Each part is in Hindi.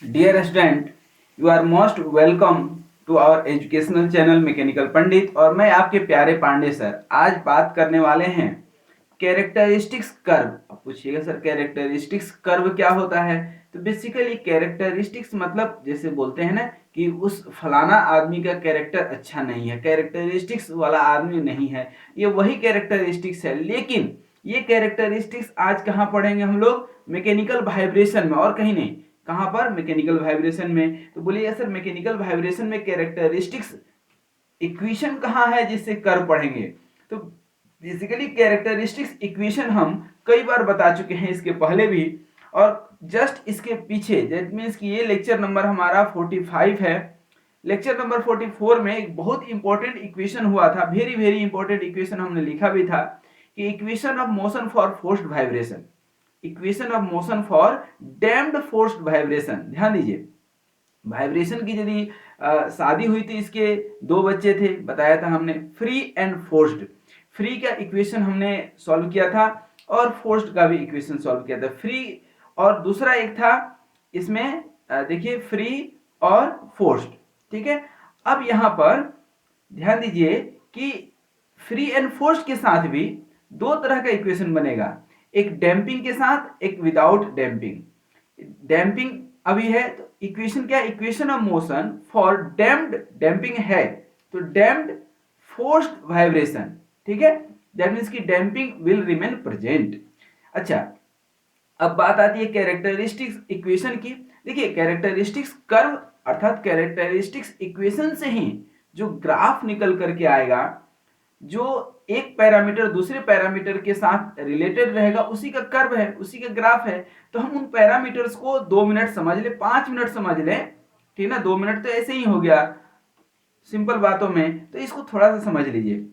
Dear student, you are most welcome to our educational channel mechanical Pandit. और मैं आपके प्यारे पांडे सर आज बात करने वाले हैं कैरेक्टरिस्टिक्स कर्व। अब पूछिएगा सर कैरेक्टरिस्टिक्स कर्व क्या होता है? तो बेसिकली कैरेक्टरिस्टिक्स मतलब जैसे बोलते हैं ना कि उस फलाना आदमी का कैरेक्टर अच्छा नहीं है, कैरेक्टरिस्टिक्स वाला आदमी नहीं है, ये वही कैरेक्टरिस्टिक्स है। लेकिन ये कैरेक्टरिस्टिक्स आज कहाँ पढ़ेंगे हम लोग? मैकेनिकल वाइब्रेशन में और कहीं नहीं। कहां पर? मैकेनिकल वाइब्रेशन में। तो बोलिए सर मैकेनिकल वाइब्रेशन में कैरेक्टरिस्टिक्स इक्वेशन कहां है जिससे कर्व पढ़ेंगे? तो बेसिकली कैरेक्टरिस्टिक्स इक्वेशन हम कई बार बता चुके हैं इसके पहले भी, और जस्ट इसके पीछे दैट मीन्स कि ये लेक्चर नंबर हमारा 45 है। लेक्चर नंबर 44 में एक बहुत इंपॉर्टेंट इक्वेशन हुआ था, वेरी वेरी इंपॉर्टेंट इक्वेशन हमने लिखा भी था कि equation of motion for forced vibration, equation of motion for damped forced vibration. ध्यान दीजिए, वाइब्रेशन की यदि शादी हुई थी, इसके दो बच्चे थे, बताया था हमने, फ्री एंड फोर्स्ड। फ्री का इक्वेशन हमने सॉल्व किया था और फोर्स्ड का भी इक्वेशन सॉल्व किया था। फ्री और दूसरा एक था इसमें देखिए फ्री और फोर्स्ड, ठीक है। अब यहां पर ध्यान दीजिए कि फ्री एंड फोर्स्ड के साथ भी दो तरह का इक्वेशन बनेगा, एक डैम्पिंग के साथ, एक विदाउट डैम्पिंग। डैम्पिंग अभी है तो इक्वेशन क्या? Equation of motion for damped, damping है तो डैम्प्ड फोर्स्ड वाइब्रेशन, ठीक है। दैट मीन्स की डैम्पिंग विल रिमेन प्रेजेंट। अच्छा, अब बात आती है कैरेक्टरिस्टिक्स इक्वेशन की। देखिए कैरेक्टरिस्टिक्स कर्व अर्थात कैरेक्टरिस्टिक्स इक्वेशन से ही जो ग्राफ निकल करके आएगा, जो एक पैरामीटर दूसरे पैरामीटर के साथ रिलेटेड रहेगा, उसी का कर्व है, उसी का ग्राफ है। तो हम उन पैरामीटर्स को 2 मिनट समझ ले, 5 मिनट समझ ले, ठीक ना। 2 मिनट तो ऐसे ही हो गया सिंपल बातों में, तो इसको थोड़ा सा समझ लीजिए।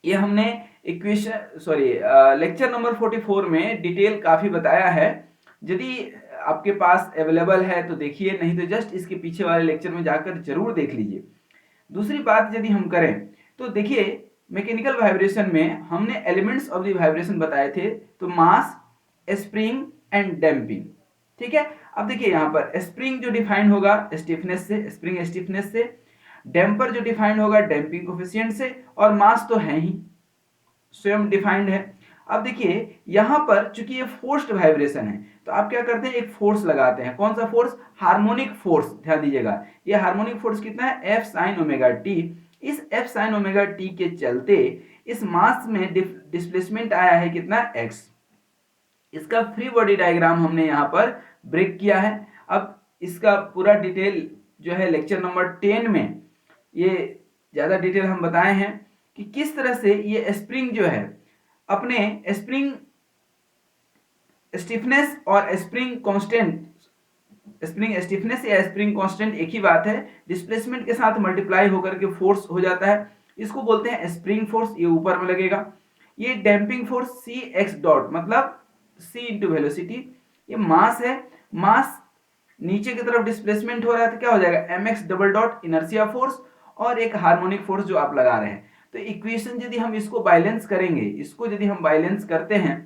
ये हमने इक्वेशन लेक्चर नंबर 44 में डिटेल काफी बताया है। यदि आपके पास अवेलेबल है तो देखिए, नहीं तो जस्ट इसके पीछे वाले लेक्चर में जाकर जरूर देख लीजिए। दूसरी बात यदि हम करें तो देखिए मैकेनिकल वाइब्रेशन में हमने एलिमेंट्स ऑफ द वाइब्रेशन बताए थे, तो मास, स्प्रिंग एंड डैम्पिंग, ठीक है। अब देखिए यहां पर स्प्रिंग जो डिफाइन होगा स्टिफनेस से, स्प्रिंग स्टिफनेस से, डैम्पर जो डिफाइंड होगा डैम्पिंग कोफिशिएंट से, और मास तो है ही, स्वयं डिफाइंड है। अब देखिए यहां पर चूंकि ये फोर्स्ड वाइब्रेशन है तो आप क्या करते हैं, एक फोर्स लगाते हैं। कौन सा फोर्स? Harmonic force. ध्यान दीजिएगा, ये हार्मोनिक फोर्स कितना है? F sine omega T. इस एफ साइन ओमेगा टी के चलते इस मास में डिस्प्लेसमेंट आया है कितना? एक्स। इसका फ्री बॉडी डायग्राम हमने यहाँ पर ब्रेक किया है। अब इसका पूरा डिटेल जो है लेक्चर नंबर 10 में ये ज्यादा डिटेल हम बताए हैं कि किस तरह से ये स्प्रिंग जो है अपने स्प्रिंग स्टिफनेस और स्प्रिंग कांस्टेंट, स्प्रिंग स्टिफनेस या स्प्रिंग कांस्टेंट एक ही बात है, डिस्प्लेसमेंट के साथ मल्टीप्लाई होकर के फोर्स हो जाता है, इसको बोलते हैं स्प्रिंग फोर्स। ये ऊपर में लगेगा। ये डैम्पिंग फोर्स सी एक्स डॉट मतलब सी इंटू वेलोसिटी, ये मास है। मास नीचे की तरफ डिस्प्लेसमेंट हो रहा है तो क्या हो जाएगा? M x double dot inertia force, और एक हार्मोनिक फोर्स जो आप लगा रहे हैं। तो इक्वेशन यदि हम इसको बैलेंस करेंगे, इसको यदि हम बैलेंस करते हैं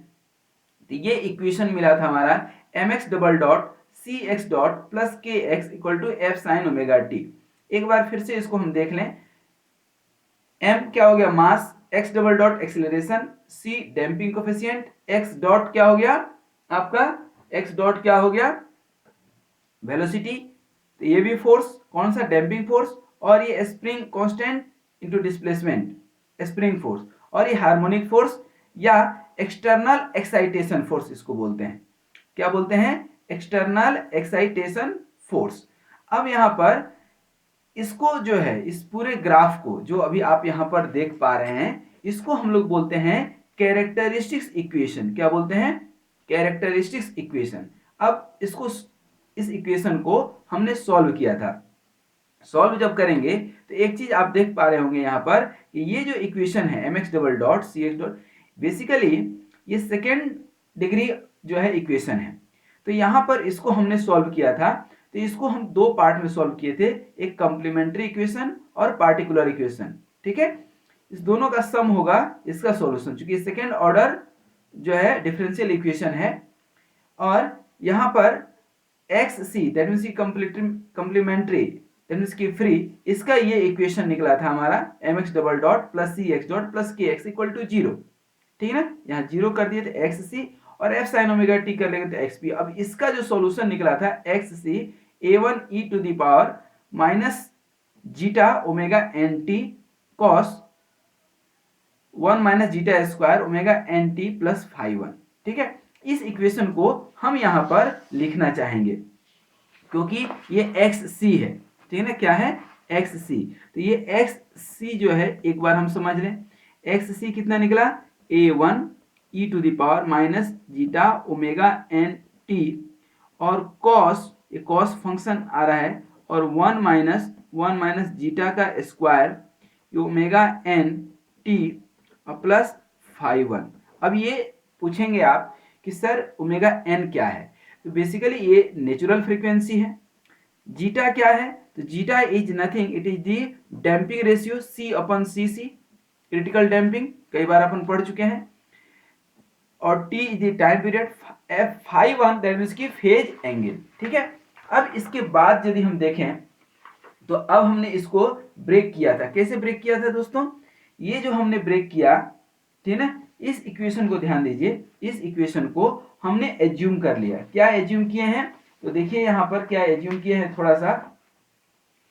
तो ये इक्वेशन मिला था हमारा एम एक्स डबल डॉट सी एक्स डॉट प्लस के x equal to F sine omega T. एक बार फिर से इसको हम देख लें, एम क्या हो गया? मास, एक्स डबल डॉट एक्सिलरेशन, सी डैम्पिंग कोफिशिएंट, एक्स डॉट क्या हो गया आपका? एक्स डॉट क्या हो गया? वेलोसिटी। तो ये भी फोर्स, कौन सा? Damping force. और ये spring constant into displacement, spring force. और ये हार्मोनिक फोर्स या एक्सटर्नल एक्साइटेशन फोर्स इसको बोलते हैं। क्या बोलते हैं? External excitation force. अब यहां पर इसको जो है, इस पूरे ग्राफ को जो अभी आप यहां पर देख पा रहे हैं, इसको हम लोग बोलते हैं कैरेक्टरिस्टिक्स इक्वेशन। क्या बोलते हैं? Characteristics equation. अब इसको, इस इक्वेशन को हमने सॉल्व किया था। सॉल्व जब करेंगे तो एक चीज आप देख पा रहे होंगे यहां पर कि ये जो इक्वेशन है एम एक्स डबल डॉट सी एक्स डॉट, बेसिकली ये सेकेंड डिग्री जो है इक्वेशन है। तो यहां पर इसको हमने सॉल्व किया था, तो इसको हम दो पार्ट में सॉल्व किए थे, एक कंप्लीमेंट्री इक्वेशन और पार्टिकुलर इक्वेशन, ठीक है। इस दोनों का सम होगा इसका सॉल्यूशन, क्योंकि सेकेंड ऑर्डर जो है डिफरेंशियल इक्वेशन है। और यहां पर एक्स सी दैट मीन्स की कम्प्लीमेंट्री दैट मीन्स की फ्री, इसका ये इक्वेशन निकला था हमारा M x double dot plus सी एक्स डॉट प्लस के एक्स इक्वल टू जीरो। ठीक है ना, यहाँ जीरो कर दिए थे एक्स सी और एफ साइन ओमेगा टी कर लेंगे तो एक्स पी। अब इसका जो सॉल्यूशन निकला था x c a one E to the power minus zeta omega N t cos 1 minus zeta square omega N T plus five one. ठीक है, इस इक्वेशन को हम यहाँ पर लिखना चाहेंगे क्योंकि ये एक्स सी है। ठीक है ना, क्या है एक्स सी, तो ये एक्स सी जो है एक बार हम समझ लें, एक्स सी कितना निकला A one E to the power minus zeta omega N T और कॉस, ये कॉस फंक्शन आ रहा है और वन माइनस जीटा का square omega N T plus five one. अब ये पूछेंगे आप कि सर ओमेगा एन क्या है, तो बेसिकली ये नेचुरल फ्रीक्वेंसी है। जीटा क्या है, तो zeta is nothing, it is the damping ratio c upon c c, critical damping कई बार अपन पढ़ चुके हैं, और t is the time period, f five one that means की फेज एंगल। ठीक है, अब इसके बाद यदि हम देखें तो अब हमने इसको ब्रेक किया था। कैसे ब्रेक किया था दोस्तों, ये जो हमने ब्रेक किया, ठीक है ना, इस इक्वेशन को ध्यान दीजिए, इस इक्वेशन को हमने एज्यूम कर लिया। क्या एज्यूम किए हैं, तो देखिए यहाँ पर क्या एज्यूम किए हैं, थोड़ा सा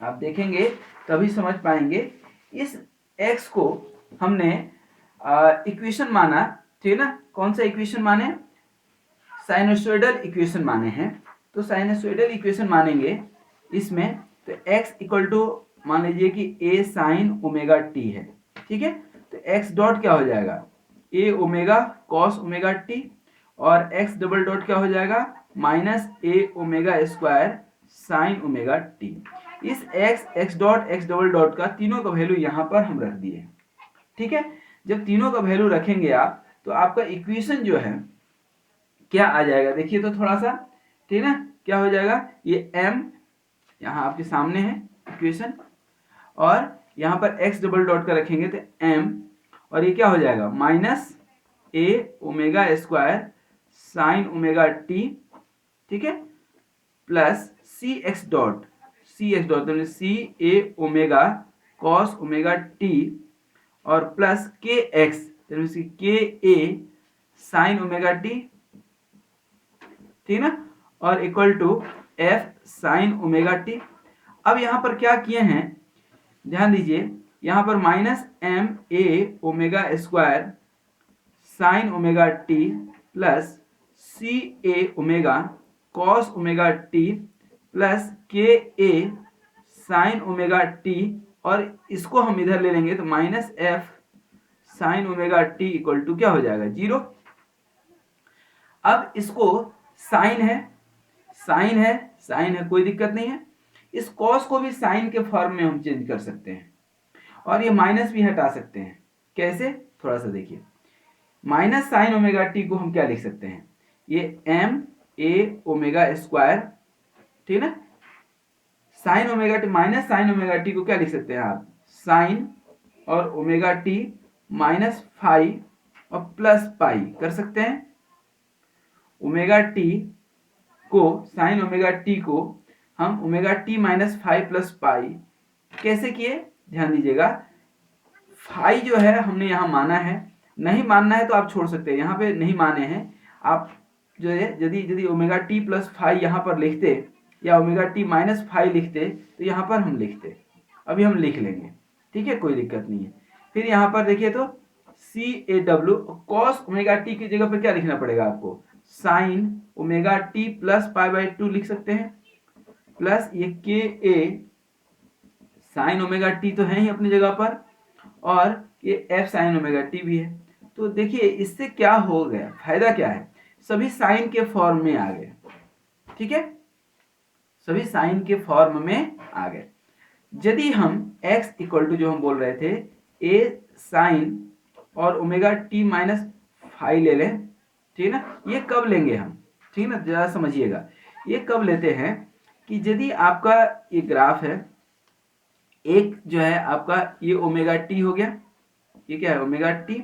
आप देखेंगे तभी समझ पाएंगे। इस x को हमने इक्वेशन माना, ठीक है ना, कौन सा इक्वेशन माने, साइनोसॉइडल इक्वेशन माने हैं। तो साइनोसॉइडल इक्वेशन मानेंगे इसमें, तो x इक्वल टू मान लीजिए कि a साइन ओमेगा t है। ठीक है, तो x डॉट क्या हो जाएगा a omega cos omega t और x डबल डॉट क्या हो जाएगा minus a omega square sine omega t। इस x डबल डॉट का तीनों का वैल्यू यहाँ पर हम रख दिए। ठीक है, जब तीनों का वैल्यू रखेंगे आप तो आपका इक्वेशन जो है क्या आ जाएगा, देखिए तो थोड़ा सा, ठीक है ना, क्या हो जाएगा, ये m यहाँ आपके सामने है इक्वेशन, और यहाँ पर x डबल डॉट का रखेंगे तो m, और ये क्या हो जाएगा minus a omega square sine omega t, ठीक है, प्लस सी एक्स डॉट तो सी a omega cos omega t और प्लस के एक्स के ए साइन ओमेगा टी, ठीक है ना, और equal to F sine omega t. अब यहाँ पर क्या किए हैं, ध्यान दीजिए, यहाँ पर minus m A omega square sine omega T plus C a omega cos omega T plus k A sine omega t, और इसको हम इधर ले लेंगे तो minus f sine omega T equal to क्या हो जाएगा जीरो। अब इसको साइन है कोई दिक्कत नहीं है, इस कॉस को भी साइन के फॉर्म में हम चेंज कर सकते हैं और ये माइनस भी हटा सकते हैं। कैसे, थोड़ा सा देखिए, माइनस साइन ओमेगा टी को हम क्या लिख सकते हैं, ये एम ए ओमेगा स्क्वायर, ठीक है ना, sign omega T minus sine omega T को क्या लिख सकते हैं आप, साइन और ओमेगा टी माइनस फाइव और प्लस पाई कर सकते हैं। ओमेगा टी को, साइन ओमेगा टी को हम omega T minus five plus पाई कैसे किए, ध्यान दीजिएगा, फाई जो है हमने यहाँ माना है, नहीं मानना है तो आप छोड़ सकते हैं, यहाँ पे नहीं माने हैं आप, जो है यदि ओमेगा टी प्लस फाइव यहाँ पर लिखते या ओमेगा टी माइनस फाइव लिखते तो यहाँ पर हम लिखते, अभी हम लिख लेंगे, ठीक है, कोई दिक्कत नहीं है। फिर यहाँ पर देखिए तो सी A W cos omega T की जगह पर क्या लिखना पड़ेगा आपको, sine omega T plus pi by two लिख सकते हैं, प्लस ये के ए साइन ओमेगा टी तो है ही अपनी जगह पर, और ये एफ साइन ओमेगा टी भी है। तो देखिए इससे क्या हो गया, फायदा क्या है, सभी साइन के फॉर्म में आ गए, ठीक है, सभी साइन के फॉर्म में आ गए। यदि हम x इक्वल टू जो हम बोल रहे थे a साइन और ओमेगा टी माइनस फाइव ले लें, ठीक है ना, ये कब लेंगे हम, ठीक है ना, जरा समझिएगा, ये कब लेते हैं कि यदि आपका ये ग्राफ है, एक जो है आपका ये ओमेगा टी हो गया, ये क्या है ओमेगा टी,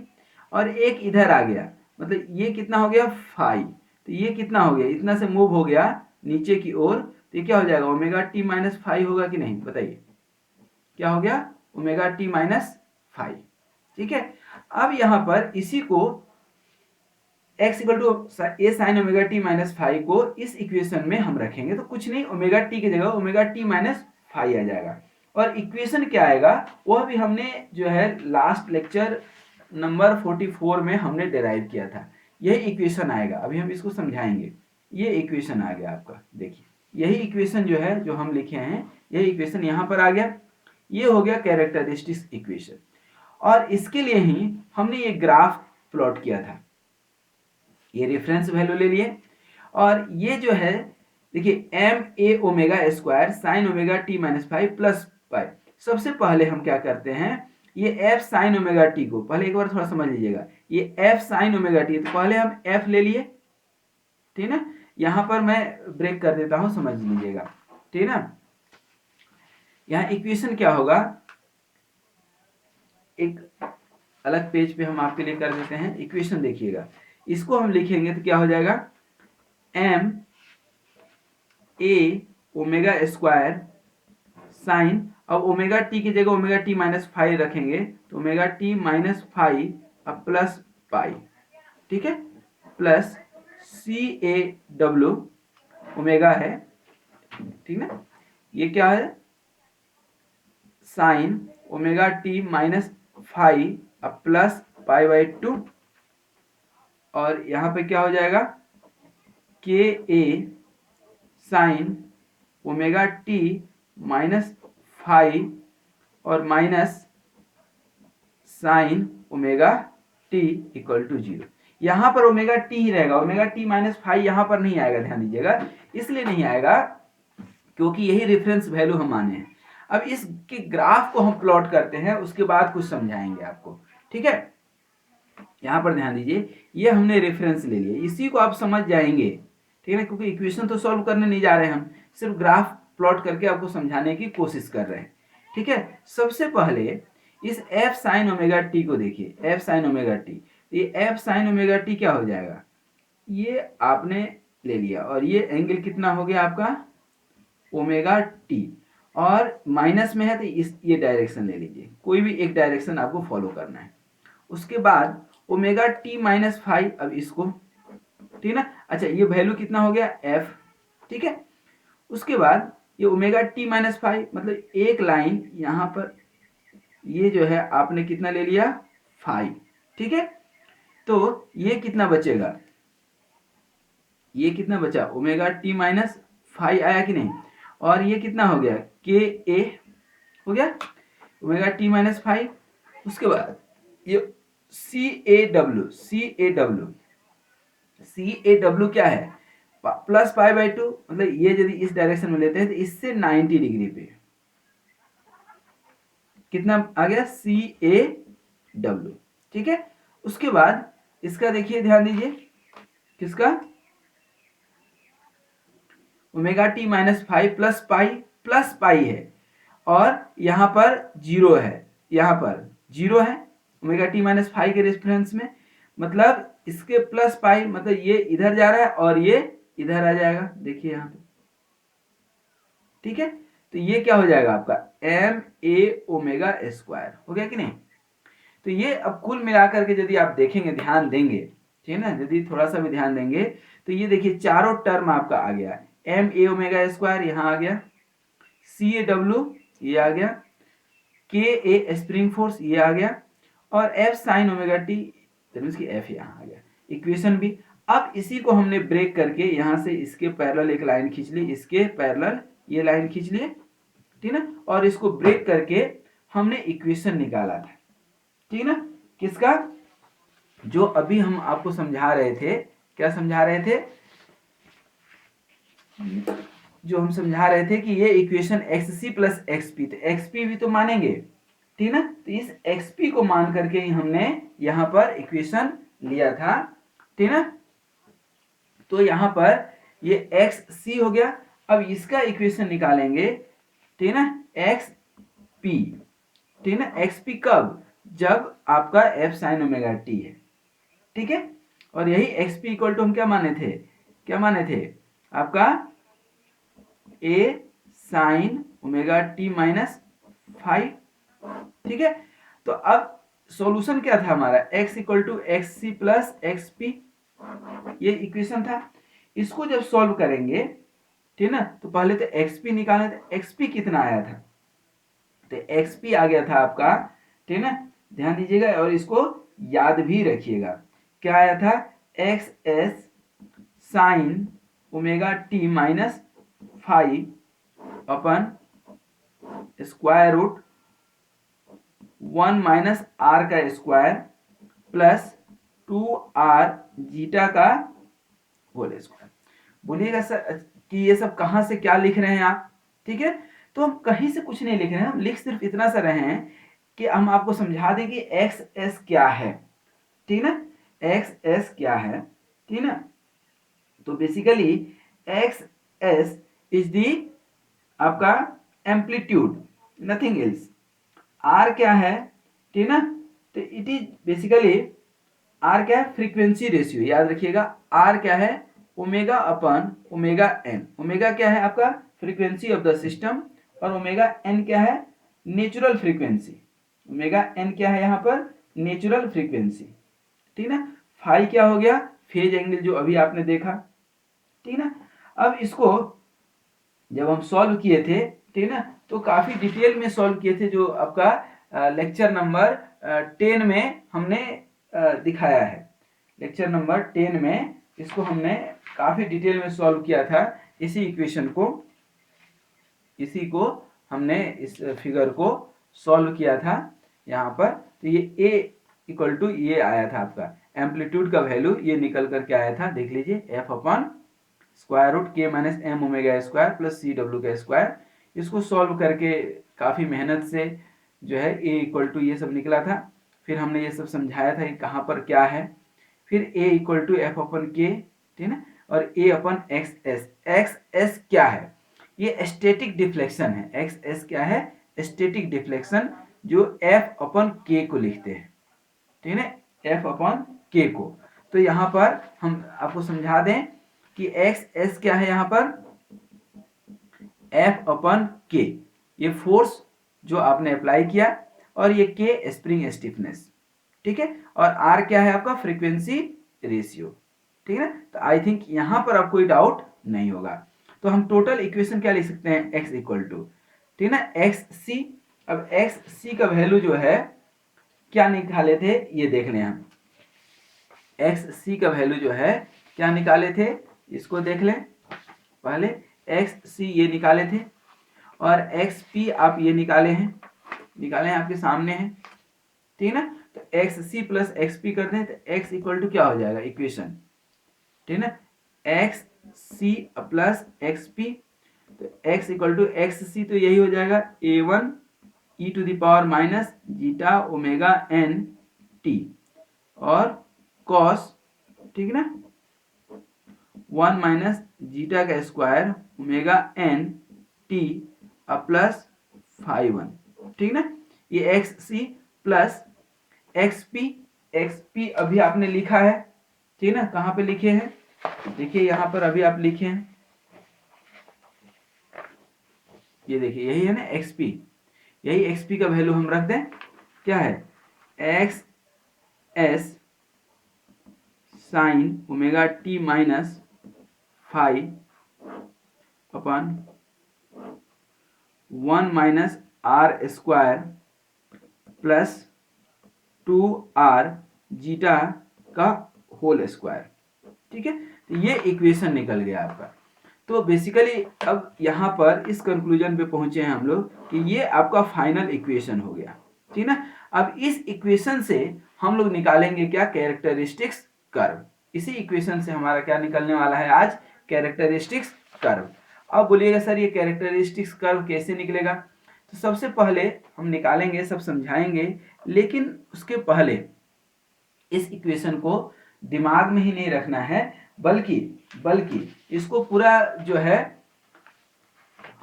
और एक इधर आ गया, मतलब ये कितना हो गया फाइव, तो ये कितना हो गया, इतना से मूव हो गया नीचे की ओर, तो ये क्या हो जाएगा, ओमेगा टी माइनस फाइव होगा कि नहीं, बताइए क्या हो गया, ओमेगा टी माइनस फाइव। ठीक है, अब यहां पर इसी को x equal to a sine omega T minus five को इस इक्वेशन में हम रखेंगे, तो कुछ नहीं, ओमेगा टी की जगह ओमेगा टी माइनस फाइव आ जाएगा। और इक्वेशन क्या आएगा वह भी हमने जो है लास्ट लेक्चर नंबर 44 में हमने डिराइव किया था, यही इक्वेशन आएगा। अभी हम इसको समझाएंगे। ये इक्वेशन आ गया आपका, देखिए यही इक्वेशन जो है जो हम लिखे हैं, यही इक्वेशन यहाँ पर आ गया। ये हो गया कैरेक्टरिस्टिक्स इक्वेशन, और इसके लिए ही हमने ये ग्राफ प्लॉट किया था। ये रेफरेंस वैल्यू ले लिए, और ये जो है देखिए एम ए omega square sine omega T minus five plus pi. सबसे पहले हम क्या करते हैं, ये एफ साइन ओमेगा टी को पहले एक बार थोड़ा समझ लीजिएगा, ये एफ साइन ओमेगा टी, तो पहले हम एफ ले लिए, ठीक ना। यहां पर मैं ब्रेक कर देता हूं, समझ लीजिएगा, ठीक ना। यहां इक्वेशन क्या होगा, एक अलग पेज पे हम आपके लिए कर देते हैं। इक्वेशन देखिएगा, इसको हम लिखेंगे तो क्या हो जाएगा, एम ए ओमेगा स्क्वायर साइन, अब ओमेगा टी की जगह ओमेगा टी माइनस फाइव रखेंगे, तो ओमेगा टी माइनस फाइव अब प्लस पाई, ठीक है, plus C A W omega है, ठीक ना। ये क्या है, sine omega T minus five अब प्लस पाई बाई टू, और यहां पे क्या हो जाएगा, के ए sine omega T minus five और minus sine omega T equal to zero. यहां पर ओमेगा टी ही रहेगा, ओमेगा टी माइनस फाइव यहां पर नहीं आएगा, ध्यान दीजिएगा। इसलिए नहीं आएगा क्योंकि यही रेफरेंस वैल्यू हम माने हैं। अब इसके ग्राफ को हम प्लॉट करते हैं, उसके बाद कुछ समझाएंगे आपको, ठीक है। यहां पर ध्यान दीजिए, ये हमने रेफरेंस ले लिया, इसी को आप समझ जाएंगे, ठीक है ना, क्योंकि इक्वेशन तो सॉल्व करने नहीं जा रहे हैं हम, सिर्फ ग्राफ प्लॉट करके आपको समझाने की कोशिश कर रहे हैं, ठीक है। सबसे पहले इस एफ साइन ओमेगा टी को देखिए, एफ साइन ओमेगा टी, ये एफ साइन ओमेगा टी क्या हो जाएगा, ये आपने ले लिया, और ये एंगल कितना हो गया आपका, ओमेगा टी, और माइनस में है तो इस ये डायरेक्शन ले लीजिए, कोई भी एक डायरेक्शन आपको फॉलो करना है। उसके बाद ओमेगा टी माइनस फाइव, अब इसको, ठीक ना। अच्छा, ये वैल्यू कितना हो गया, एफ, ठीक है। उसके बाद ये ओमेगा टी माइनस फाइव, मतलब एक लाइन यहां पर, ये जो है आपने कितना ले लिया, फाइव, ठीक है। तो ये कितना बचेगा, ये कितना बचा, ओमेगा टी माइनस फाइव आया कि नहीं, और ये कितना हो गया, के ए हो गया, ओमेगा टी माइनस फाइव। उसके बाद ये C A W, C A W, C A W क्या है, प्लस पाई बाई टू, मतलब ये यदि इस डायरेक्शन में लेते हैं तो इससे 90 डिग्री पे कितना आ गया, सी ए डब्ल्यू, ठीक है। उसके बाद इसका देखिए, ध्यान दीजिए, किसका, omega T minus five plus पाई है, और यहां पर जीरो है, यहां पर जीरो है ओमेगा टी माइनस फाइव के रेफरेंस में, मतलब इसके प्लस पाई, मतलब ये इधर जा रहा है और ये इधर आ जाएगा, देखिए यहां पे, ठीक है। तो ये क्या हो जाएगा आपका, एम ए ओमेगा स्क्वायर हो गया कि नहीं। तो ये अब कुल मिलाकर के यदि आप देखेंगे, ध्यान देंगे, ठीक है ना, यदि थोड़ा सा भी ध्यान देंगे तो ये देखिए चारों टर्म आपका आ गया, एम ए ओमेगा स्क्वायर यहाँ आ गया, सी ए डब्ल्यू ये आ गया, के ए स्प्रिंग फोर्स ये आ गया, और F sine omega T means की एफ यहाँ आ गया, इक्वेशन भी। अब इसी को हमने ब्रेक करके यहाँ से इसके पैरेलल एक लाइन खींच ली, इसके पैरेलल ये लाइन खींच लिए, ठीक ना, और इसको ब्रेक करके हमने इक्वेशन निकाला था, ठीक ना, किसका, जो अभी हम आपको समझा रहे थे, क्या समझा रहे थे, जो हम समझा रहे थे कि ये इक्वेशन एक्स सी प्लस एक्स पी, तो एक्स पी भी तो मानेंगे, ठीक ना। तो इस एक्स पी को मान करके ही हमने यहां पर इक्वेशन लिया था, ठीक ना। तो यहां पर ये एक्स सी हो गया, अब इसका इक्वेशन निकालेंगे, ठीक ना, एक्स पी, ठीक ना, एक्स पी कब, जब आपका एफ साइन ओमेगा टी है, ठीक है। और यही एक्स पी इक्वल टू हम क्या माने थे, क्या माने थे, आपका ए साइन ओमेगा टी माइनस 5। ठीक है, तो अब सॉल्यूशन क्या था हमारा, x equal to x C plus x p, ये इक्वेशन था। इसको जब सॉल्व करेंगे, ठीक ना, तो पहले तो एक्स पी निकालना था। एक्स पी कितना आया था, तो एक्स पी आ गया था आपका, ठीक ना, ध्यान दीजिएगा और इसको याद भी रखिएगा। क्या आया था, x s sine omega T minus 5 upon square root 1 minus r का स्क्वायर प्लस 2r जीटा का होल स्क्वायर। बोलिएगा सर कि ये सब कहाँ से क्या लिख रहे हैं आप, ठीक है, तो हम कहीं से कुछ नहीं लिख रहे हैं, हम लिख सिर्फ इतना सा रहे हैं कि हम आपको समझा दें कि एक्स एस क्या है, ठीक ना, एक्स एस क्या है, ठीक ना। तो basically x S is the आपका एम्पलीट्यूड, नथिंग एल्स। आर क्या है, ठीक ना, तो इट इज बेसिकली, आर क्या है, फ्रीक्वेंसी रेशियो, याद रखिएगा। आर क्या है, omega upon omega n. Omega क्या है आपका, फ्रीक्वेंसी ऑफ द सिस्टम, और ओमेगा एन क्या है, नेचुरल फ्रीक्वेंसी। ओमेगा एन क्या है यहाँ पर, नेचुरल फ्रीक्वेंसी, ठीक ना। फाई क्या हो गया, फेज एंगल जो अभी आपने देखा, ठीक ना। अब इसको जब हम सॉल्व किए थे, ठीक ना, तो काफी डिटेल में सॉल्व किए थे, जो आपका लेक्चर नंबर 10 में हमने दिखाया है। लेक्चर नंबर 10 में इसको हमने काफी डिटेल में सॉल्व किया था। इसी इक्वेशन को, इसी को हमने इस फिगर को सॉल्व किया था यहाँ पर। तो ये ए इक्वल टू ये आया था आपका एम्पलीट्यूड का वैल्यू, ये निकल करके आया था, देख लीजिए, f upon square root k minus m omega square plus c डब्ल्यू का स्क्वायर। इसको सॉल्व करके काफ़ी मेहनत से जो है ए इक्वल टू ये सब निकला था। फिर हमने ये सब समझाया था कि कहाँ पर क्या है। फिर ए इक्वल टू एफ अपन के, ठीक है, और ए अपन एक्स एस। एक्स एस क्या है, ये स्टैटिक डिफ्लेक्शन है। एक्स एस क्या है, स्टैटिक डिफ्लेक्शन, जो एफ अपन के को लिखते हैं, ठीक है, एफ अपन के को। तो यहाँ पर हम आपको समझा दें कि एक्स एस क्या है, यहाँ पर एफ अपन के, ये फोर्स जो आपने अप्लाई किया, और ये के स्प्रिंग स्टिफनेस, ठीक है, और आर क्या है आपका, फ्रीक्वेंसी रेशियो, ठीक है ना। तो आई थिंक यहां पर अब कोई डाउट नहीं होगा। तो हम टोटल इक्वेशन क्या लिख सकते हैं, एक्स इक्वल टू, ठीक है ना, एक्स सी। अब एक्स सी का वैल्यू जो है क्या निकाले थे, ये देख लें हम। एक्स सी का वैल्यू जो है क्या निकाले थे, इसको देख लें पहले। एक्स सी ये निकाले थे, और एक्स पी आप ये निकाले हैं, आपके सामने हैं, ठीक है ना। तो एक्स सी प्लस एक्स पी करते हैं, तो एक्स इक्वल टू क्या हो जाएगा इक्वेशन, ठीक है ना, एक्स सी प्लस एक्स पी। तो X equal to x C, तो यही हो जाएगा A one E to the power minus zeta omega N T, और कॉस, ठीक है ना, 1 माइनस जीटा का square omega N T plus 5 1, ठीक ना। ये एक्स सी plus x P. X P अभी आपने लिखा है, ठीक ना, कहाँ पे लिखे हैं, देखिए यहाँ पर अभी आप लिखे हैं, ये देखिए यही है ना एक्स पी। यही एक्स पी का वैल्यू हम रख दें, क्या है, x s sine omega T minus 5 upon 1 minus are square plus 2r zeta का होल स्क्वायर, ठीक है। तो ये इक्वेशन निकल गया आपका। तो बेसिकली अब यहाँ पर इस कंक्लूजन पे पहुंचे हैं हम लोग कि ये आपका फाइनल इक्वेशन हो गया, ठीक ना। अब इस इक्वेशन से हम लोग निकालेंगे क्या, कैरेक्टरिस्टिक्स कर्व। इसी इक्वेशन से हमारा क्या निकलने वाला है आज, कैरेक्टरिस्टिक्स कर्व। अब बोलिएगा सर ये कैरेक्टरिस्टिक्स कर्व कैसे निकलेगा, तो सबसे पहले हम निकालेंगे, सब समझाएंगे, लेकिन उसके पहले इस इक्वेशन को दिमाग में ही नहीं रखना है, बल्कि इसको पूरा जो है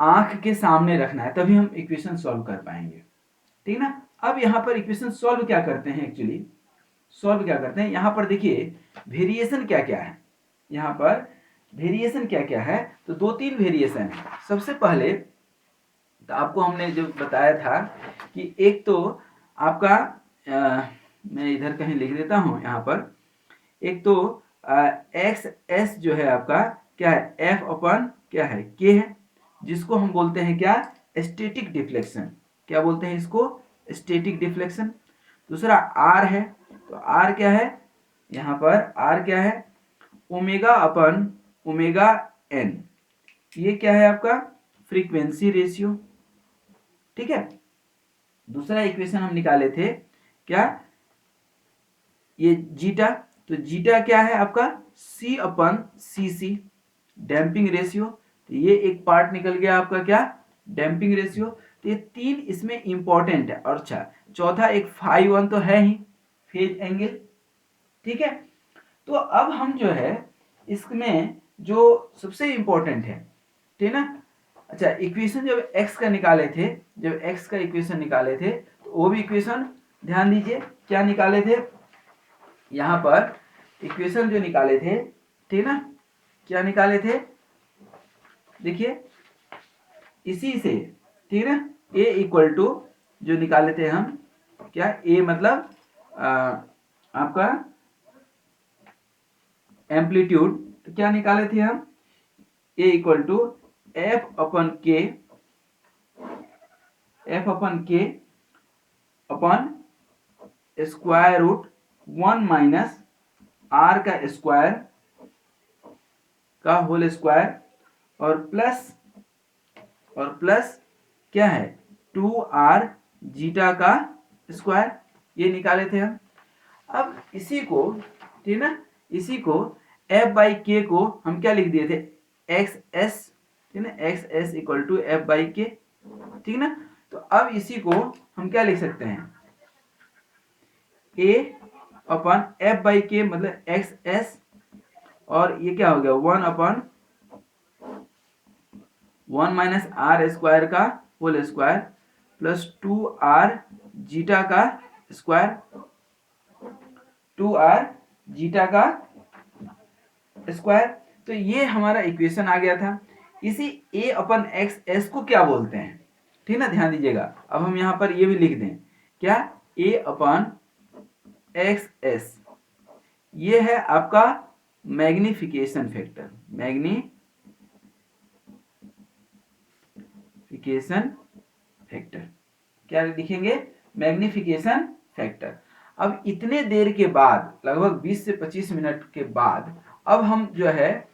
आंख के सामने रखना है, तभी हम इक्वेशन सॉल्व कर पाएंगे, ठीक ना। अब यहाँ पर इक्वेशन सॉल्व क्या करते हैं, एक्चुअली सॉल्व क्या करते हैं, यहाँ पर देखिए वेरिएशन क्या क्या है। यहाँ पर वेरिएशन क्या क्या है, तो दो तीन वेरिएशन है। सबसे पहले तो आपको हमने जो बताया था कि एक तो आपका मैं इधर कहीं लिख देता हूँ यहाँ पर, एक तो एक्स एस जो है आपका क्या है, एफ अपन क्या है, के है, जिसको हम बोलते हैं क्या, स्टैटिक डिफ्लेक्शन। क्या बोलते हैं इसको, स्टैटिक डिफ्लेक्शन। दूसरा आर है, तो आर क्या है, यहाँ पर आर क्या है, ओमेगा अपन ओमेगा एन, ये क्या है आपका फ्रीक्वेंसी रेशियो। ठीक है। दूसरा इक्वेशन हम निकाले थे क्या, ये जीटा, तो जीटा क्या है आपका सी अपन सी सी, डैम्पिंग रेशियो। तो ये एक पार्ट निकल गया आपका क्या, डैम्पिंग रेशियो। तो ये तीन इसमें इंपॉर्टेंट है। और अच्छा चौथा एक फाई वन तो है ही, फेज एंगल। ठीक है। तो अब हम जो है इसमें जो सबसे इंपॉर्टेंट है, ठीक ना। अच्छा इक्वेशन जब x का निकाले थे, जब x का इक्वेशन निकाले थे, तो वो भी इक्वेशन ध्यान दीजिए क्या निकाले थे, यहाँ पर इक्वेशन जो निकाले थे, ठीक ना, क्या निकाले थे, देखिए इसी से, ठीक है, a इक्वल टू जो निकाले थे हम क्या, a मतलब आपका एम्पलीट्यूड, तो क्या निकाले थे हम, a इक्वल टू एफ अपन के, एफ अपन के अपन स्क्वायर रूट 1 माइनस आर का स्क्वायर का होल स्क्वायर, और प्लस क्या है 2r जीटा का स्क्वायर, ये निकाले थे हम। अब इसी को, ठीक ना, इसी को f बाई के को हम क्या लिख दिए थे, एक्स एस, ठीक ना, x S equal to f by k, ठीक ना। तो अब इसी को हम क्या लिख सकते हैं, a अपन एफ बाई के मतलब एक्स एस, और ये क्या हो गया 1 अपन 1 माइनस आर स्क्वायर का whole square plus 2r zeta का स्क्वायर, 2r जीटा का स्क्वायर। तो ये हमारा इक्वेशन आ गया था। इसी a अपन एक्स एस को क्या बोलते हैं, ठीक ना, ध्यान दीजिएगा। अब हम यहाँ पर ये भी लिख दें क्या, a अपन एक्स एस, ये है आपका मैग्निफिकेशन फैक्टर, मैग्निफिकेशन फैक्टर, क्या लिखेंगे, मैग्निफिकेशन फैक्टर। अब इतने देर के बाद, लगभग 20 से 25 मिनट के बाद, अब हम जो है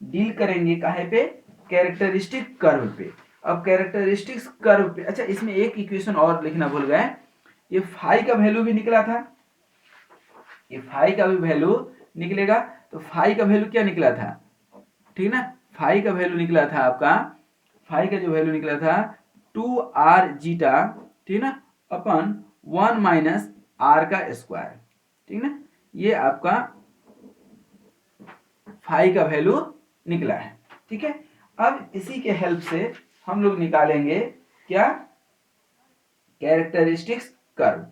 डील करेंगे काहे पे, कैरेक्टरिस्टिक कर्व पे। अब कैरेक्टरिस्टिक्स कर्व पे, अच्छा इसमें एक इक्वेशन और लिखना भूल गए, ये फाई का वैल्यू भी निकला था, ये फाई का भी वैल्यू निकलेगा। तो फाई का वैल्यू क्या निकला था, ठीक ना, फाई का वैल्यू निकला था आपका, फाई का जो वैल्यू निकला था 2r जीटा, ठीक ना, अपन 1 माइनस आर का स्क्वायर, ठीक ना, ये आपका फाई का वैल्यू निकला है। ठीक है। अब इसी के हेल्प से हम लोग निकालेंगे क्या, कैरेक्टरिस्टिक्स कर्व।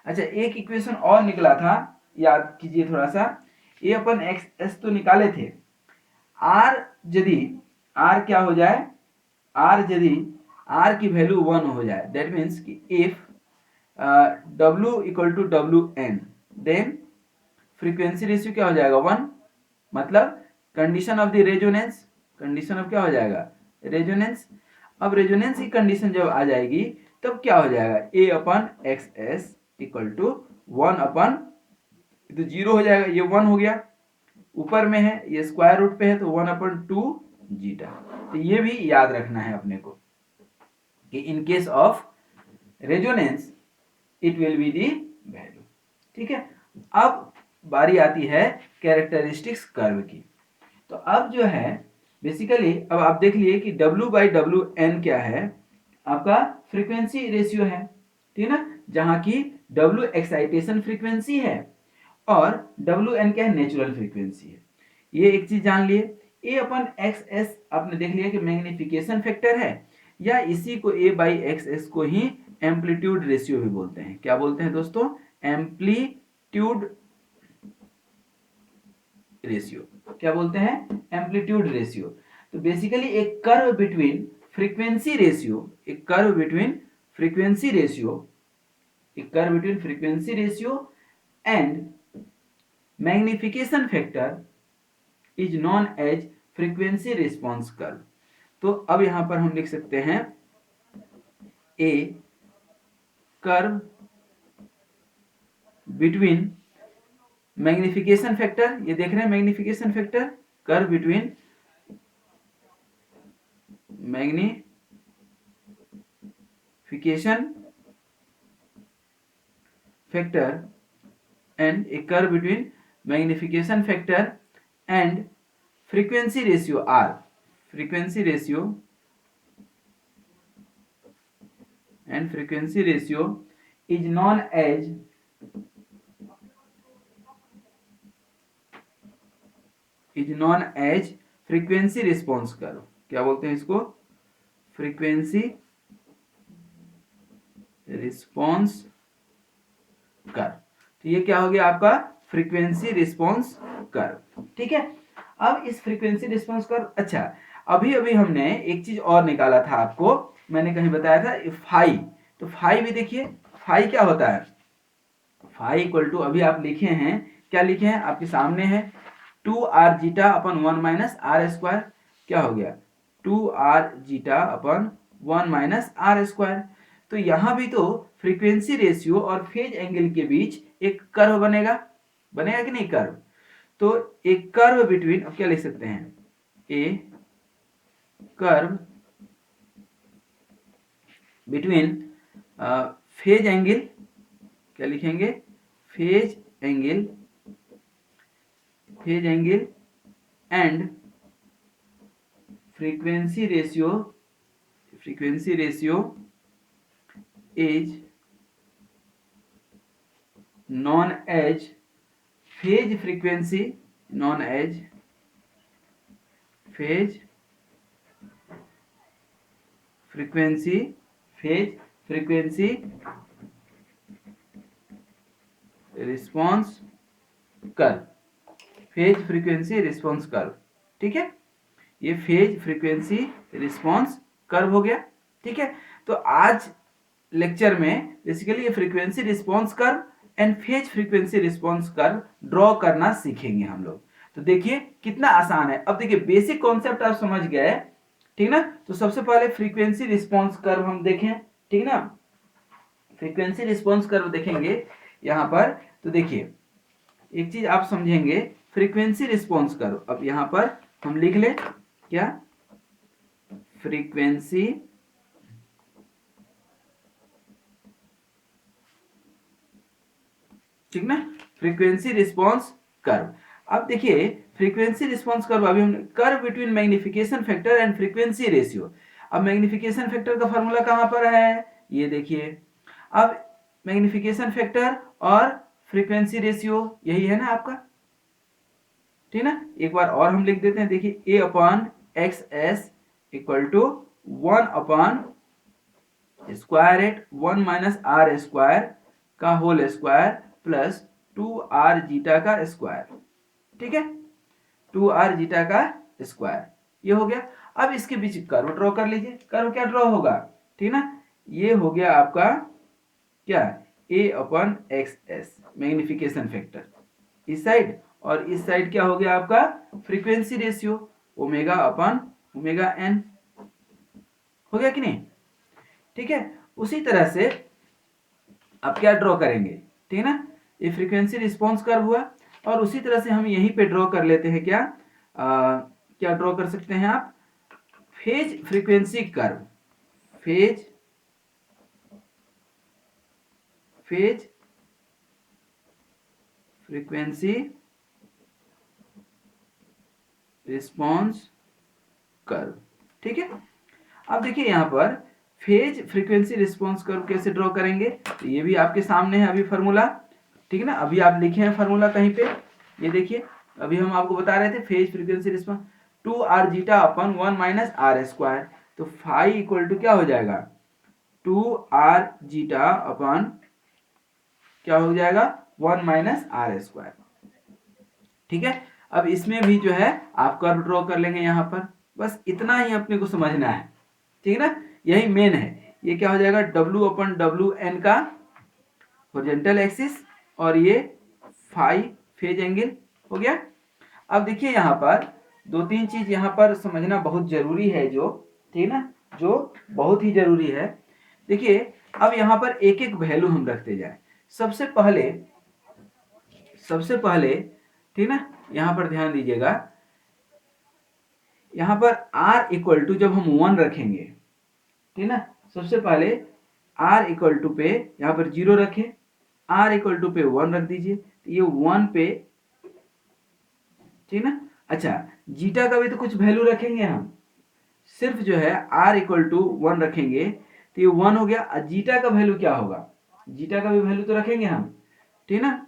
अच्छा एक इक्वेशन और निकला था, याद कीजिए थोड़ा सा, ये अपन एक्स एस तो निकाले थे, आर यदि आर क्या हो जाए, आर यदि आर की वैल्यू 1 हो जाए, दैट मीन्स कि if W equal to W N, then frequency ratio क्या हो जाएगा 1, मतलब condition of the resonance, condition of क्या हो जाएगा, रेजोनेंस। अब रेजोनेंस की कंडीशन जब आ जाएगी तब क्या हो जाएगा, a upon x S equal to 1 upon, तो 0 हो जाएगा, ये 1 हो गया, ऊपर में है ये स्क्वायर रूट पे है, तो 1 अपन 2 जीटा। तो ये भी याद रखना है अपने को कि in case of resonance it will be the value. ठीक है। अब बारी आती है कैरेक्टरिस्टिक्स कर्व की। तो अब जो है बेसिकली, अब आप देख लिए कि W बाई डब्ल्यू एन क्या है, आपका फ्रीक्वेंसी रेशियो है, ठीक ना, जहां की W एक्साइटेशन फ्रीक्वेंसी है और WN क्या है, नेचुरल फ्रीक्वेंसी है। ये एक चीज जान लिए। A अपन एक्स एस आपने देख लिया कि मैग्निफिकेशन फैक्टर है, या इसी को A बाई एक्स एस को ही एम्पलीट्यूड रेशियो भी बोलते हैं। क्या बोलते हैं दोस्तों, एम्पलीट्यूड रेशियो। क्या बोलते हैं? Amplitude ratio. तो बेसिकली एक कर्व बिटवीन फ्रीक्वेंसी रेशियो, एक कर्व बिटवीन फ्रीक्वेंसी रेशियो, एक curve between frequency ratio and magnification factor is known as frequency response curve. तो अब यहां पर हम लिख सकते हैं a curve between magnification factor, ये देख रहे हैं magnification factor, curve between magnification factor and a curve between magnification factor and frequency ratio R, frequency ratio and frequency ratio is known as frequency response curve। क्या बोलते हैं इसको? frequency response curve। तो ये क्या हो गया आपका? frequency response curve। ठीक है, अब इस फ्रीक्वेंसी रिस्पॉन्स कर्व, अच्छा अभी अभी हमने एक चीज और निकाला था, आपको मैंने कहीं बताया था फाई। तो फाई भी देखिए, फाई क्या होता है? फाई इक्वल टू, अभी आप लिखे हैं, क्या लिखे हैं आपके सामने है, 2r zeta upon 1 minus are square. क्या हो गया? 2r zeta upon 1 minus are square. तो यहां भी तो फ्रीक्वेंसी रेशियो और फेज एंगल के बीच एक कर्व बनेगा, बनेगा कि नहीं कर्व? तो एक कर्व बिटवीन, अब क्या लिख सकते हैं? A curve between phase angle, क्या लिखेंगे? Phase angle and frequency ratio is known as phase frequency, known as phase frequency response curve, phase frequency response curve. ठीक है, ये फेज फ्रीक्वेंसी रिस्पॉन्स कर्व हो गया। ठीक है, तो आज लेक्चर में बेसिकली ये frequency response curve and phase frequency response curve draw करना सीखेंगे हम लोग। तो देखिए कितना आसान है। अब देखिए बेसिक कॉन्सेप्ट आप समझ गए, ठीक ना? तो सबसे पहले फ्रीक्वेंसी रिस्पॉन्स कर्व हम देखें, ठीक ना? फ्रीक्वेंसी रिस्पॉन्स कर्व देखेंगे यहां पर, तो देखिए एक चीज आप समझेंगे, फ्रीक्वेंसी रिस्पॉन्स कर्व। अब यहां पर हम लिख ले क्या? फ्रीक्वेंसी ठीक ना, फ्रीक्वेंसी रिस्पॉन्स कर्व। अब देखिए फ्रीक्वेंसी रिस्पॉन्स कर्व, अभी हमने curve between magnification factor and frequency ratio. अब मैग्निफिकेशन फैक्टर का फॉर्मूला कहां पर है? ये देखिए, अब मैग्निफिकेशन फैक्टर और फ्रीक्वेंसी रेशियो यही है ना आपका, ठीक ना? एक बार और हम लिख देते हैं, देखिए A upon x S equal to 1 upon square at 1 minus are square का whole square plus 2r zeta का स्क्वायर। ठीक है, 2r जीटा का स्क्वायर, ये हो गया। अब इसके बीच कर्व ड्रॉ कर लीजिए। कर्व क्या ड्रॉ होगा? ठीक ना, ये हो गया आपका क्या? a upon x s magnification factor इस साइड, और इस साइड क्या हो गया आपका? Frequency ratio omega upon omega n. हो गया कि नहीं? ठीक है, उसी तरह से अब क्या ड्रॉ करेंगे, ठीक है ना? ये फ्रीक्वेंसी रिस्पॉन्स कर्व हुआ, और उसी तरह से हम यहीं पे ड्रॉ कर लेते हैं क्या? क्या ड्रॉ कर सकते हैं आप? Phase frequency curve, phase frequency response curve. ठीक है, अब देखिए यहां पर फेज फ्रीक्वेंसी रिस्पॉन्स कर्व कैसे ड्रॉ करेंगे, तो ये भी आपके सामने है अभी फार्मूला, ठीक है ना? अभी आप लिखे हैं फार्मूला कहीं पे, ये देखिए अभी हम आपको बता रहे थे phase frequency response 2r zeta upon 1 minus are square. तो फाई इक्वल टू क्या हो जाएगा? 2r जीटा अपन क्या हो जाएगा? 1 माइनस आर स्क्वायर। ठीक है, अब इसमें भी जो है आप कर्व ड्रॉ कर लेंगे यहाँ पर, बस इतना ही अपने को समझना है, ठीक है ना, यही मेन है। ये क्या हो जाएगा, W/WN का हॉरिजॉन्टल एक्सिस और ये फाई फेज एंगल हो गया। अब देखिए यहाँ पर दो तीन चीज यहाँ पर समझना बहुत जरूरी है, जो ठीक ना, जो बहुत ही जरूरी है। देखिए अब यहाँ पर एक एक वैल्यू हम रखते जाए। सबसे पहले ठीक ना, यहाँ पर ध्यान दीजिएगा, यहाँ पर r इक्वल टू जब हम 1 रखेंगे, ठीक ना, सबसे पहले r इक्वल टू पे यहाँ पर 0 रखें, r इक्वल टू पे 1 रख दीजिए, तो ये 1 पे, ठीक ना। अच्छा, जीटा का भी तो कुछ वैल्यू रखेंगे हम, सिर्फ जो है r इक्वल टू 1 रखेंगे तो ये 1 हो गया। जीटा का वैल्यू क्या होगा, जीटा का भी वैल्यू तो रखेंगे हम, ठीक ना।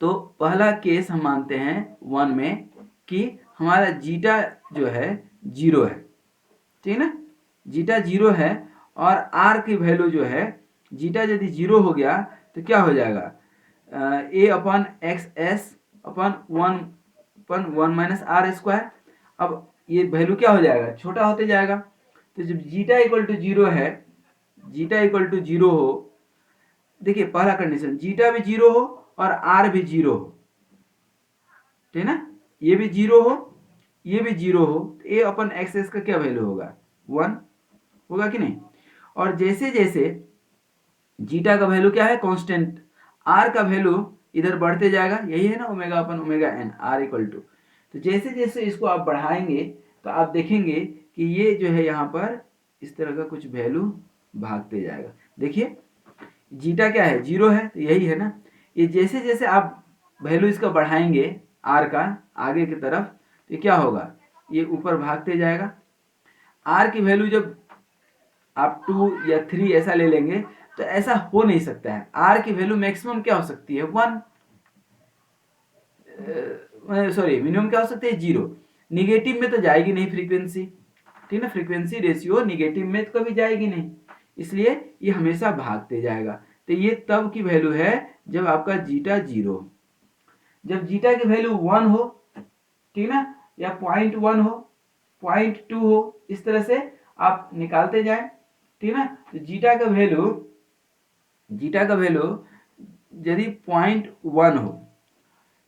तो पहला केस हम मानते हैं 1 में कि हमारा जीटा जो है 0 है, ठीक ना, जीटा 0 है और r की वैल्यू जो है, जीटा यदि 0 हो गया तो क्या हो जाएगा, a/x(s) upon 1 minus are square. अब ये वैल्यू क्या हो जाएगा, छोटा होते जाएगा। तो जब जीटा इक्वल टू 0 है, जीटा इक्वल टू 0 हो, देखिए पहला कंडीशन जीटा भी 0 हो और आर भी 0 हो, ठीक है ना, ये भी 0 हो, ये भी 0 हो, तो a/x(s) का क्या वैल्यू होगा, 1 होगा कि नहीं। और जैसे जैसे जीटा का वैल्यू क्या है, कांस्टेंट, आर का वैल्यू इधर बढ़ते जाएगा, यही है ना ω/ω(n), आर इक्वल टू। तो जैसे जैसे इसको आप बढ़ाएंगे तो आप देखेंगे कि ये जो है यहाँ पर इस तरह का कुछ वैल्यू भागते जाएगा। देखिए जीटा क्या है, 0 है, तो यही है ना। ये जैसे जैसे आप वैल्यू इसका बढ़ाएंगे आर का आगे की तरफ, तो क्या होगा, ये ऊपर भागते जाएगा। आर की वैल्यू जब आप 2 या 3 ऐसा ले लेंगे तो ऐसा हो नहीं सकता है। आर की वैल्यू मैक्सिमम क्या हो सकती है, 1, सॉरी मिनिमम क्या हो सकती है, 0। निगेटिव में तो जाएगी नहीं फ्रीक्वेंसी, ठीक है, फ्रीक्वेंसी रेशियो निगेटिव में तो कभी जाएगी नहीं, इसलिए ये हमेशा भागते जाएगा। तो ये तब की वैल्यू है जब आपका जीटा 0, जब जीटा की वैल्यू 1 हो, ठीक ना, या 0.1 हो, 0.2 हो, इस तरह से आप निकालते जाए, ठीक ना। तो जीटा का वैल्यू यदि 0.1 हो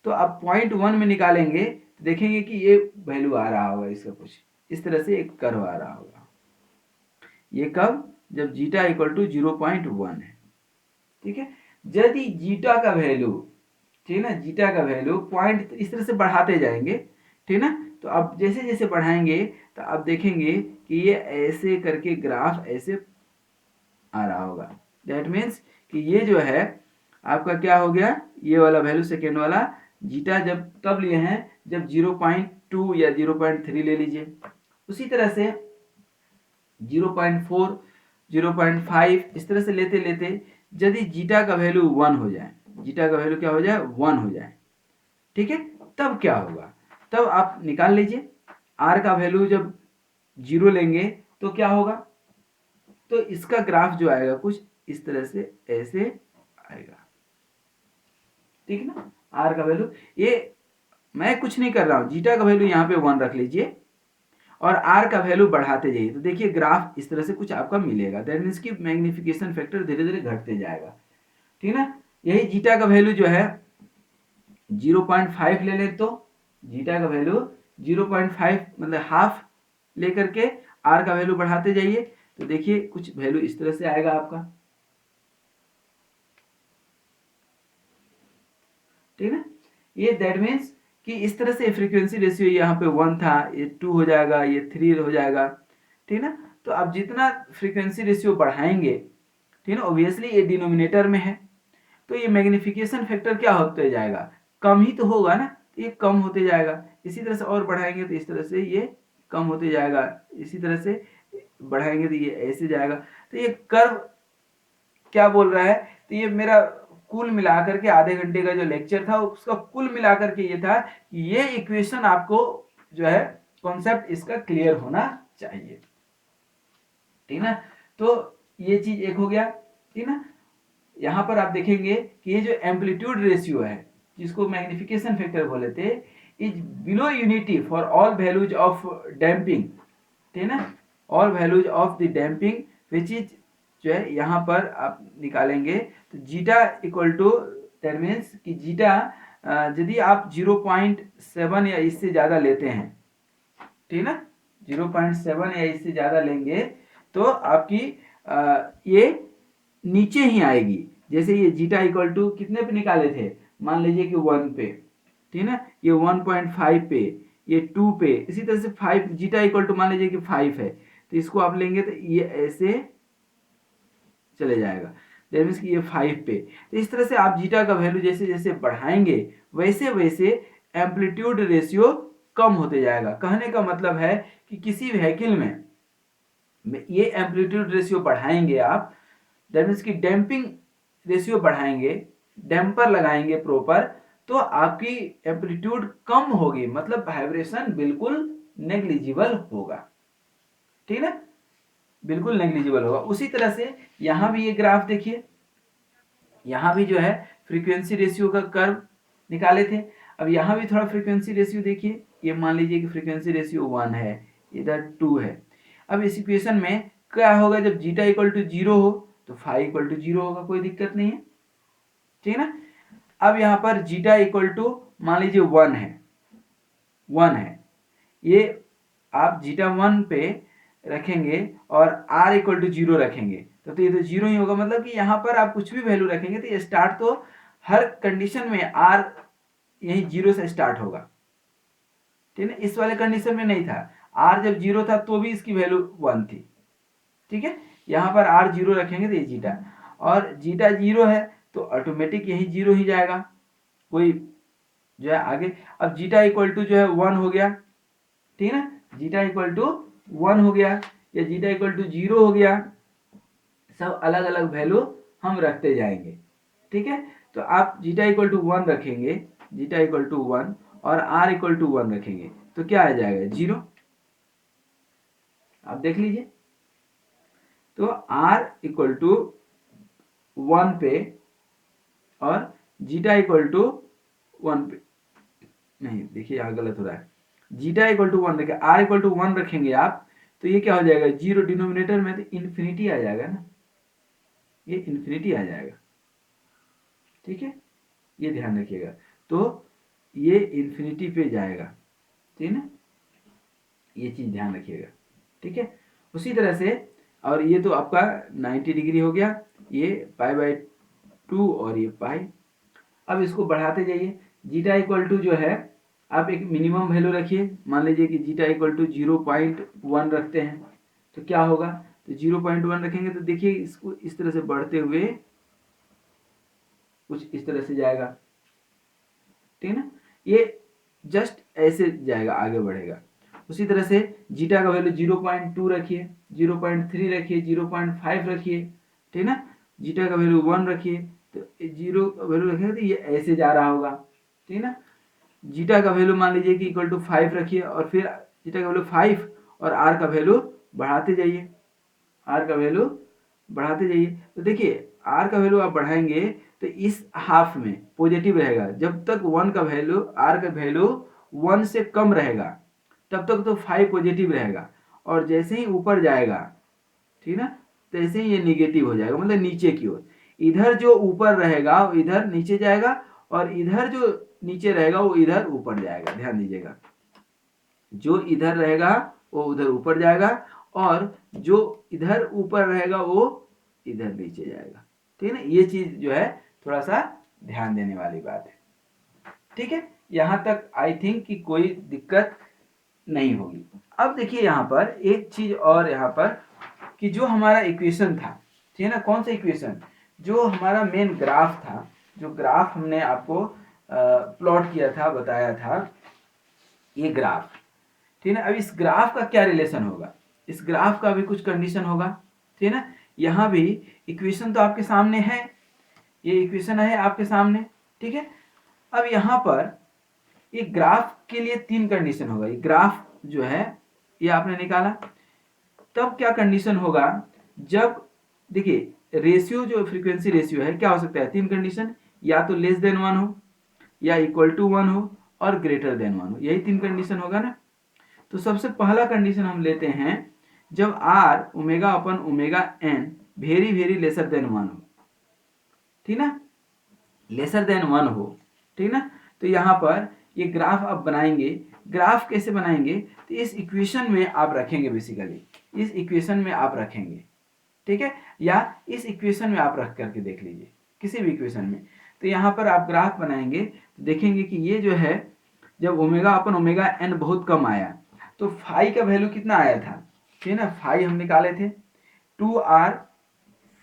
तो आप 0.1 में निकालेंगे तो देखेंगे कि ये वैल्यू आ रहा होगा, इसका कुछ इस तरह से एक कर्व आ रहा होगा। ये कब, जब जीटा इक्वल टू 0.1 है, ठीक है। यदि जीटा का वैल्यू, ठीक है ना, जीटा का वैल्यू पॉइंट इस तरह से बढ़ाते जाएंगे, ठीक है ना, तो आप जैसे जैसे बढ़ाएंगे तो आप देखेंगे कि ये ऐसे करके ग्राफ ऐसे आ रहा होगा। दैट मीन्स कि ये जो है आपका क्या हो गया, ये वाला वैल्यू सेकेंड वाला जीटा जब तब लिए हैं जब 0.2 या 0.3 ले लीजिए। उसी तरह से 0.4, 0.5 इस तरह से लेते लेते यदि जीटा का वैल्यू 1 हो जाए, जीटा का वैल्यू क्या हो जाए, 1 हो जाए, ठीक है, तब क्या होगा, तब आप निकाल लीजिए आर का वैल्यू जब 0 लेंगे तो क्या होगा, तो इसका ग्राफ जो आएगा कुछ इस तरह से ऐसे आएगा, ठीक है ना। आर का वैल्यू, ये मैं कुछ नहीं कर रहा हूं, जीटा का वैल्यू यहाँ पे 1 रख लीजिए और आर का वैल्यू बढ़ाते जाइए, तो देखिए ग्राफ इस तरह से कुछ आपका मिलेगा। दैट मीन्स की मैग्निफिकेशन फैक्टर धीरे धीरे घटते जाएगा, ठीक है ना। यही जीटा का वैल्यू जो है 0.5 ले लें तो जीटा का वैल्यू 0.5 मतलब हाफ लेकर के आर का वैल्यू बढ़ाते जाइए, तो देखिए कुछ वैल्यू इस तरह से आएगा आपका, ठीक है ना। ये दैट मीन्स कि इस तरह से फ्रीक्वेंसी रेशियो यहाँ पे 1 था, ये 2 हो जाएगा, ये 3 हो जाएगा, ठीक है ना। तो आप जितना फ्रीक्वेंसी रेशियो बढ़ाएंगे, ठीक है ना, ऑब्वियसली ये डिनोमिनेटर में है, तो ये मैग्निफिकेशन फैक्टर क्या होते जाएगा, कम ही तो होगा ना, तो ये कम होते जाएगा। इसी तरह से और बढ़ाएंगे तो इस तरह से ये कम होते जाएगा, इसी तरह से बढ़ाएंगे तो ये ऐसे जाएगा। तो ये कर्व क्या बोल रहा है, तो ये मेरा कुल मिलाकर के आधे घंटे का जो लेक्चर था उसका कुल मिलाकर के ये था कि ये इक्वेशन आपको जो है कॉन्सेप्ट इसका क्लियर होना चाहिए, ठीक ना। तो ये चीज एक हो गया, ठीक ना। यहां पर आप देखेंगे कि ये जो एम्पलीट्यूड रेशियो है, जिसको मैग्निफिकेशन फैक्टर बोले थे, is below unity for all values of damping, ठीक है ना, all values of the damping which is जो है यहाँ पर आप निकालेंगे तो zeta equal to, that means कि जीटा यदि आप 0.7 या इससे ज़्यादा लेते हैं, ठीक है ना, 0.7 या इससे ज़्यादा लेंगे तो आपकी ये नीचे ही आएगी। जैसे ये जीटा इक्वल टू कितने पे निकाले थे, मान लीजिए कि 1 पे, ठीक है ना, ये 1.5 पे, ये 2 पे, इसी तरह से 5, जीटा इक्वल टू मान लीजिए कि 5 है तो इसको आप लेंगे तो ये ऐसे चले जाएगा, दैट मीन्स कि ये 5 पे। तो इस तरह से आप जीटा का वैल्यू जैसे जैसे बढ़ाएंगे वैसे वैसे एम्पलीट्यूड रेशियो कम होते जाएगा। कहने का मतलब है कि किसी व्हीकल में ये एम्पलीट्यूड रेशियो बढ़ाएंगे आप, दैट मीन्स कि डैम्पिंग रेशियो बढ़ाएंगे, डैम्पर लगाएंगे प्रॉपर, तो आपकी एम्पलीट्यूड कम होगी, मतलब वाइब्रेशन बिल्कुल नेग्लिजिबल होगा, ठीक है ना, बिल्कुल नेग्लिजिबल होगा। उसी तरह से यहाँ भी ये ग्राफ देखिए, यहाँ भी जो है फ्रीक्वेंसी रेशियो का कर्व निकाले थे। अब यहाँ भी थोड़ा फ्रीक्वेंसी रेशियो देखिए, ये मान लीजिए कि फ्रीक्वेंसी रेशियो 1 है, इधर 2 है। अब इस इक्वेशन में क्या होगा, जब जीटा इक्वल टू 0 हो तो फाई इक्वल टू 0 होगा, कोई दिक्कत नहीं है, ठीक है ना। अब यहाँ पर जीटा इक्वल टू मान लीजिए 1 है, 1 है, ये आप जीटा 1 पे रखेंगे और r इक्वल टू 0 रखेंगे तो ये तो 0 ही होगा, मतलब कि यहाँ पर आप कुछ भी वैल्यू रखेंगे तो ये स्टार्ट तो हर कंडीशन में r यही 0 से स्टार्ट होगा, ठीक है। इस वाले कंडीशन में नहीं था, r जब 0 था तो भी इसकी वैल्यू 1 थी, ठीक है। यहाँ पर r 0 रखेंगे तो ये जीटा, और जीटा 0 है तो ऑटोमेटिक यही 0 ही जाएगा, कोई जो है आगे। अब जीटा इक्वल टू जो है 1 हो गया, ठीक है ना, जीटा इक्वल टू 1 हो गया या जीटा इक्वल टू 0 हो गया, सब अलग अलग वैल्यू हम रखते जाएंगे, ठीक है। तो आप जीटा इक्वल टू 1 रखेंगे, जीटा इक्वल टू 1 और r इक्वल टू 1 रखेंगे तो क्या आ जाएगा, 0। आप देख लीजिए, तो r इक्वल टू 1 पे और जीटा इक्वल टू 1 पे, नहीं देखिए यहाँ गलत हो रहा है, जीटा इक्वल टू 1 रखें, r इक्वल टू 1 रखेंगे आप तो ये क्या हो जाएगा, 0 डिनोमिनेटर में तो इन्फिनिटी आ जाएगा ना, ये इन्फिनिटी आ जाएगा, ठीक है, ये ध्यान रखिएगा। तो ये इन्फिनिटी पे जाएगा, ठीक है ना, ये चीज ध्यान रखिएगा, ठीक है। उसी तरह से, और ये तो आपका 90 डिग्री हो गया, ये π/2 और ये पाई। अब इसको बढ़ाते जाइए, जीटा इक्वल टू जो है आप एक मिनिमम वैल्यू रखिए, मान लीजिए कि जीटा इक्वल टू 0.1 रखते हैं तो क्या होगा, तो 0.1 रखेंगे तो देखिए इसको इस तरह से बढ़ते हुए कुछ इस तरह से जाएगा, ठीक है ना, ये जस्ट ऐसे जाएगा, आगे बढ़ेगा। उसी तरह से जीटा का वैल्यू 0.2 रखिए, 0.3 रखिए, 0.5 रखिए, ठीक है ना, जीटा का वैल्यू 1 रखिए तो 0 का वैल्यू रखेंगे तो ये ऐसे जा रहा होगा, ठीक है ना। जीटा का वैल्यू मान लीजिए कि इक्वल टू 5 रखिए और फिर जीटा का वैल्यू 5 और आर का वैल्यू बढ़ाते जाइए, आर का वैल्यू बढ़ाते जाइए। तो देखिए आर का वैल्यू आप बढ़ाएंगे तो इस हाफ में पॉजिटिव रहेगा, जब तक 1 का वैल्यू, आर का वैल्यू 1 से कम रहेगा तब तक तो 5 पॉजिटिव रहेगा, और जैसे ही ऊपर जाएगा, ठीक ना, तैसे ही ये निगेटिव हो जाएगा, मतलब नीचे की ओर। इधर जो ऊपर रहेगा वो इधर नीचे जाएगा और इधर जो नीचे रहेगा वो इधर ऊपर जाएगा, ध्यान दीजिएगा, जो इधर रहेगा वो उधर ऊपर जाएगा और जो इधर ऊपर रहेगा वो इधर नीचे जाएगा, ठीक है ना। ये चीज जो है थोड़ा सा ध्यान देने वाली बात है, ठीक है। यहां तक आई थिंक कि कोई दिक्कत नहीं होगी। अब देखिए यहाँ पर एक चीज और, यहाँ पर कि जो हमारा इक्वेशन था, ठीक है ना, कौन सा इक्वेशन, जो हमारा मेन ग्राफ था, जो ग्राफ हमने आपको प्लॉट किया था, बताया था, ये ग्राफ, ठीक है ना। अब इस ग्राफ का क्या रिलेशन होगा, इस ग्राफ का भी कुछ कंडीशन होगा, ठीक है ना। यहाँ भी इक्वेशन तो आपके सामने है, ये इक्वेशन है आपके सामने, ठीक है। अब यहाँ पर ये ग्राफ के लिए 3 कंडीशन होगा, ये ग्राफ जो है ये आपने निकाला, तब क्या कंडीशन होगा, जब देखिए रेशियो जो फ्रीक्वेंसी रेशियो है क्या हो सकता है, 3 कंडीशन, या तो लेस देन 1 हो, या इक्वल टू 1 हो और ग्रेटर देन 1 हो, यही 3 कंडीशन होगा ना। तो सबसे पहला कंडीशन हम लेते हैं जब r omega upon omega n very very lesser than 1 हो, ठीक ना, लेसर देन 1 हो, ठीक ना। तो यहाँ पर ये ग्राफ आप बनाएंगे। ग्राफ कैसे बनाएंगे, तो इस इक्वेशन में आप रखेंगे, बेसिकली इस इक्वेशन में आप रखेंगे, ठीक है, या इस इक्वेशन में आप रख करके देख लीजिए, किसी भी इक्वेशन में। तो यहाँ पर आप ग्राफ बनाएंगे तो देखेंगे कि ये जो है जब ओमेगा अपन ओमेगा एन बहुत कम आया तो फाई का वैल्यू कितना आया था, ठीक है ना, फाई हम निकाले थे 2r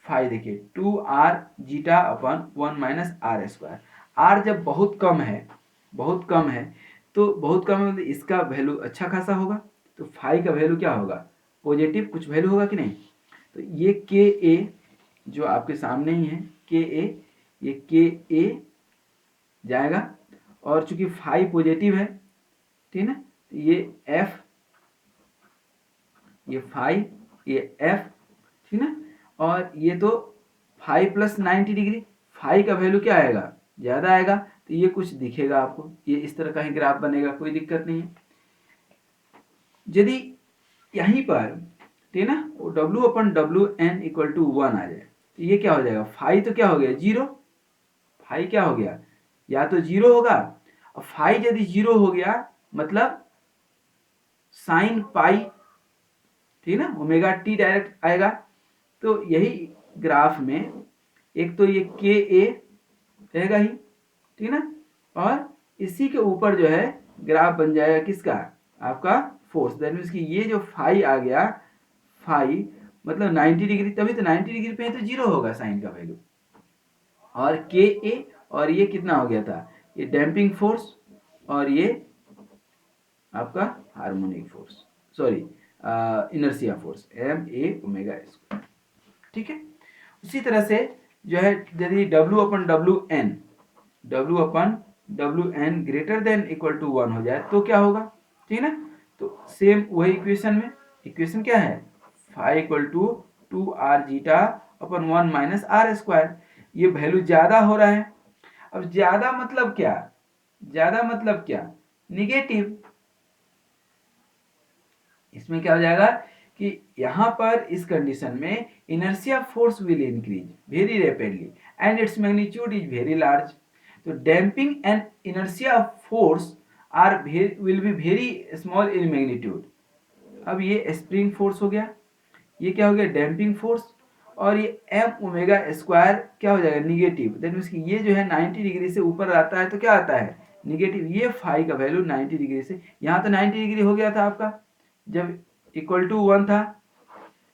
फाई, देखिए 2r zeta upon 1 minus are square. R जब बहुत कम है, बहुत कम है, तो बहुत कम है मतलब इसका वैल्यू अच्छा खासा होगा, तो फाई का वैल्यू क्या होगा, पॉजिटिव कुछ वैल्यू होगा कि नहीं। तो ये के ए जो आपके सामने ही है, के ए, ये के ए जाएगा, और चूंकि फाई पॉजिटिव है, ठीक है ना, तो ये एफ, ये फाई, ये एफ, ठीक ना, और ये तो फाई प्लस 90 डिग्री, फाई का वैल्यू क्या आएगा, ज़्यादा आएगा, तो ये कुछ दिखेगा आपको, ये इस तरह का ही ग्राफ बनेगा, कोई दिक्कत नहीं है। यदि यहीं पर, ठीक है ना, W upon W N equal to 1 आ जाए तो ये क्या हो जाएगा, फाई तो क्या हो गया, जीरो, फाई क्या हो गया, या तो जीरो होगा, और फाई यदि जीरो हो गया मतलब साइन पाई, ठीक है ना, ओमेगा टी डायरेक्ट आएगा। तो यही ग्राफ में एक तो ये के ए रहेगा ही, ठीक है ना, और इसी के ऊपर जो है ग्राफ बन जाएगा किसका, आपका फोर्स, दैट मीन्स कि ये जो फाई आ गया, फाई मतलब 90 डिग्री, तभी तो 90 डिग्री पे है तो जीरो होगा साइन का वैल्यू, और के ए, और ये कितना हो गया था, ये डैम्पिंग फोर्स, और ये आपका harmonic force, sorry inertia force, M ए ओमेगा स्क्वायर, ठीक है। उसी तरह से जो है यदि W upon W N greater than equal to 1 हो जाए तो क्या होगा, ठीक है ना। तो सेम वही इक्वेशन में, इक्वेशन क्या है, phi equal to 2r zeta upon 1 minus are square, ये वैल्यू ज़्यादा हो रहा है। अब ज़्यादा मतलब क्या, ज़्यादा मतलब क्या, निगेटिव। इसमें क्या हो जाएगा कि यहाँ पर इस कंडीशन में inertia force will increase very rapidly and its magnitude is very large. तो damping and inertia force are will be very small in magnitude. अब ये स्प्रिंग फोर्स हो गया, ये क्या हो गया, डैम्पिंग फोर्स, और ये एम ओमेगा स्क्वायर क्या हो जाएगा, निगेटिव, दैट मीन्स कि ये जो है 90 डिग्री से ऊपर आता है तो क्या आता है, निगेटिव। ये फाई का वैल्यू 90 डिग्री से, यहाँ तो 90 डिग्री हो गया था आपका जब इक्वल टू 1 था,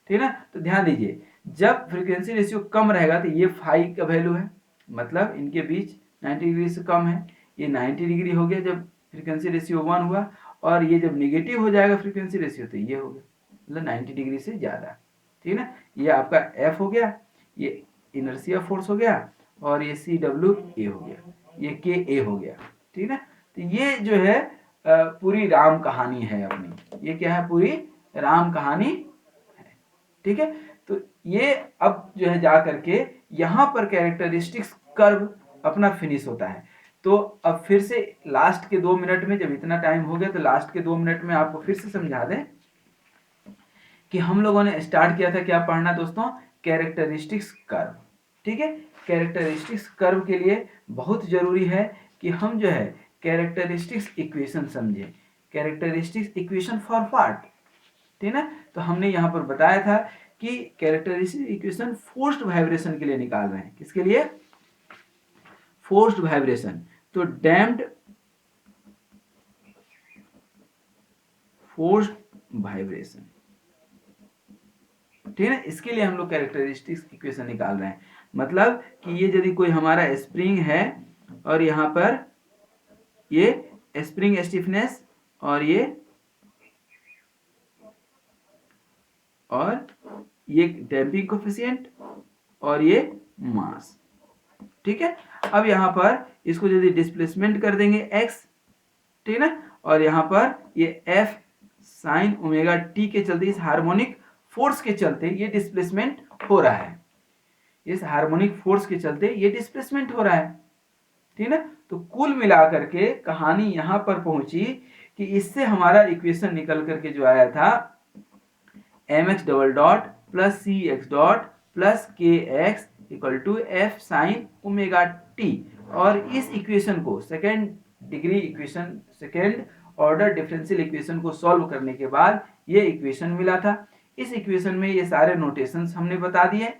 ठीक है ना। तो ध्यान दीजिए जब फ्रीक्वेंसी रेशियो कम रहेगा तो ये फाई का वैल्यू है, मतलब इनके बीच 90 डिग्री से कम है, ये 90 डिग्री हो गया जब फ्रीक्वेंसी रेशियो 1 हुआ, और ये जब निगेटिव हो जाएगा फ्रीक्वेंसी रेशियो तो ये हो गया, मतलब 90 डिग्री से ज़्यादा, ठीक है ना। ये आपका एफ हो गया, ये इनर्शिया फोर्स हो गया, और ये सी डब्ल्यू ए हो गया, ये के ए हो गया, ठीक है ना। तो ये जो है पूरी राम कहानी है अपनी, ये क्या है, पूरी राम कहानी है, ठीक है। तो ये अब जो है जा करके यहाँ पर कैरेक्टरिस्टिक्स कर्व अपना फिनिश होता है। तो अब फिर से लास्ट के 2 मिनट में, जब इतना टाइम हो गया तो लास्ट के 2 मिनट में आपको फिर से समझा दें कि हम लोगों ने स्टार्ट किया था क्या पढ़ना दोस्तों, कैरेक्टरिस्टिक्स कर्व, ठीक है। कैरेक्टरिस्टिक्स कर्व के लिए बहुत जरूरी है कि हम जो है कैरेक्टरिस्टिक्स इक्वेशन समझें, कैरेक्टरिस्टिक्स इक्वेशन फॉर व्हाट, ठीक है ना। तो हमने यहाँ पर बताया था कि कैरेक्टरिस्टिक इक्वेशन फोर्स्ड वाइब्रेशन के लिए निकाल रहे हैं, किसके लिए, फोर्स्ड वाइब्रेशन। तो डैम्प्ड फोर्स्ड वाइब्रेशन, ठीक है ना, इसके लिए हम लोग कैरेक्टरिस्टिक्स इक्वेशन निकाल रहे हैं। मतलब कि ये यदि कोई हमारा स्प्रिंग है और यहाँ पर ये स्प्रिंग स्टिफनेस, और ये डैम्पिंग कोफिशिएंट, और ये मास, ठीक है। अब यहाँ पर इसको यदि डिस्प्लेसमेंट कर देंगे x, ठीक है ना, और यहाँ पर ये f साइन ओमेगा टी के चलते, इस हार्मोनिक फोर्स के चलते ये डिस्प्लेसमेंट हो रहा है, इस हार्मोनिक फोर्स के चलते ये डिस्प्लेसमेंट हो रहा है, ठीक है। तो कुल मिलाकर के कहानी यहाँ पर पहुंची कि इससे हमारा इक्वेशन निकल करके जो आया था mx डबल डॉट प्लस सी एक्स डॉट प्लस के x equal to F sine omega t. और इस इक्वेशन को second degree equation, second order differential equation को सॉल्व करने के बाद ये इक्वेशन मिला था। इस इक्वेशन में ये सारे नोटेशंस हमने बता दिए।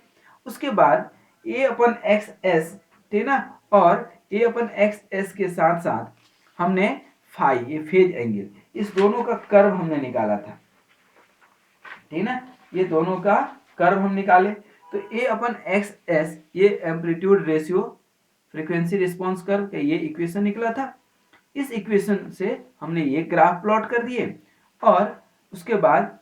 उसके बाद ए अपन एक्स एस, ठीक ना, और ए अपन एक्स एस के साथ साथ हमने फाई, ये फेज एंगल, इस दोनों का कर्व हमने निकाला था, ठीक ना। ये दोनों का कर्व हम निकाले तो ए अपन एक्स एस, ये amplitude ratio frequency response curve का ये इक्वेशन निकला था। इस इक्वेशन से हमने ये ग्राफ प्लॉट कर दिए और उसके बाद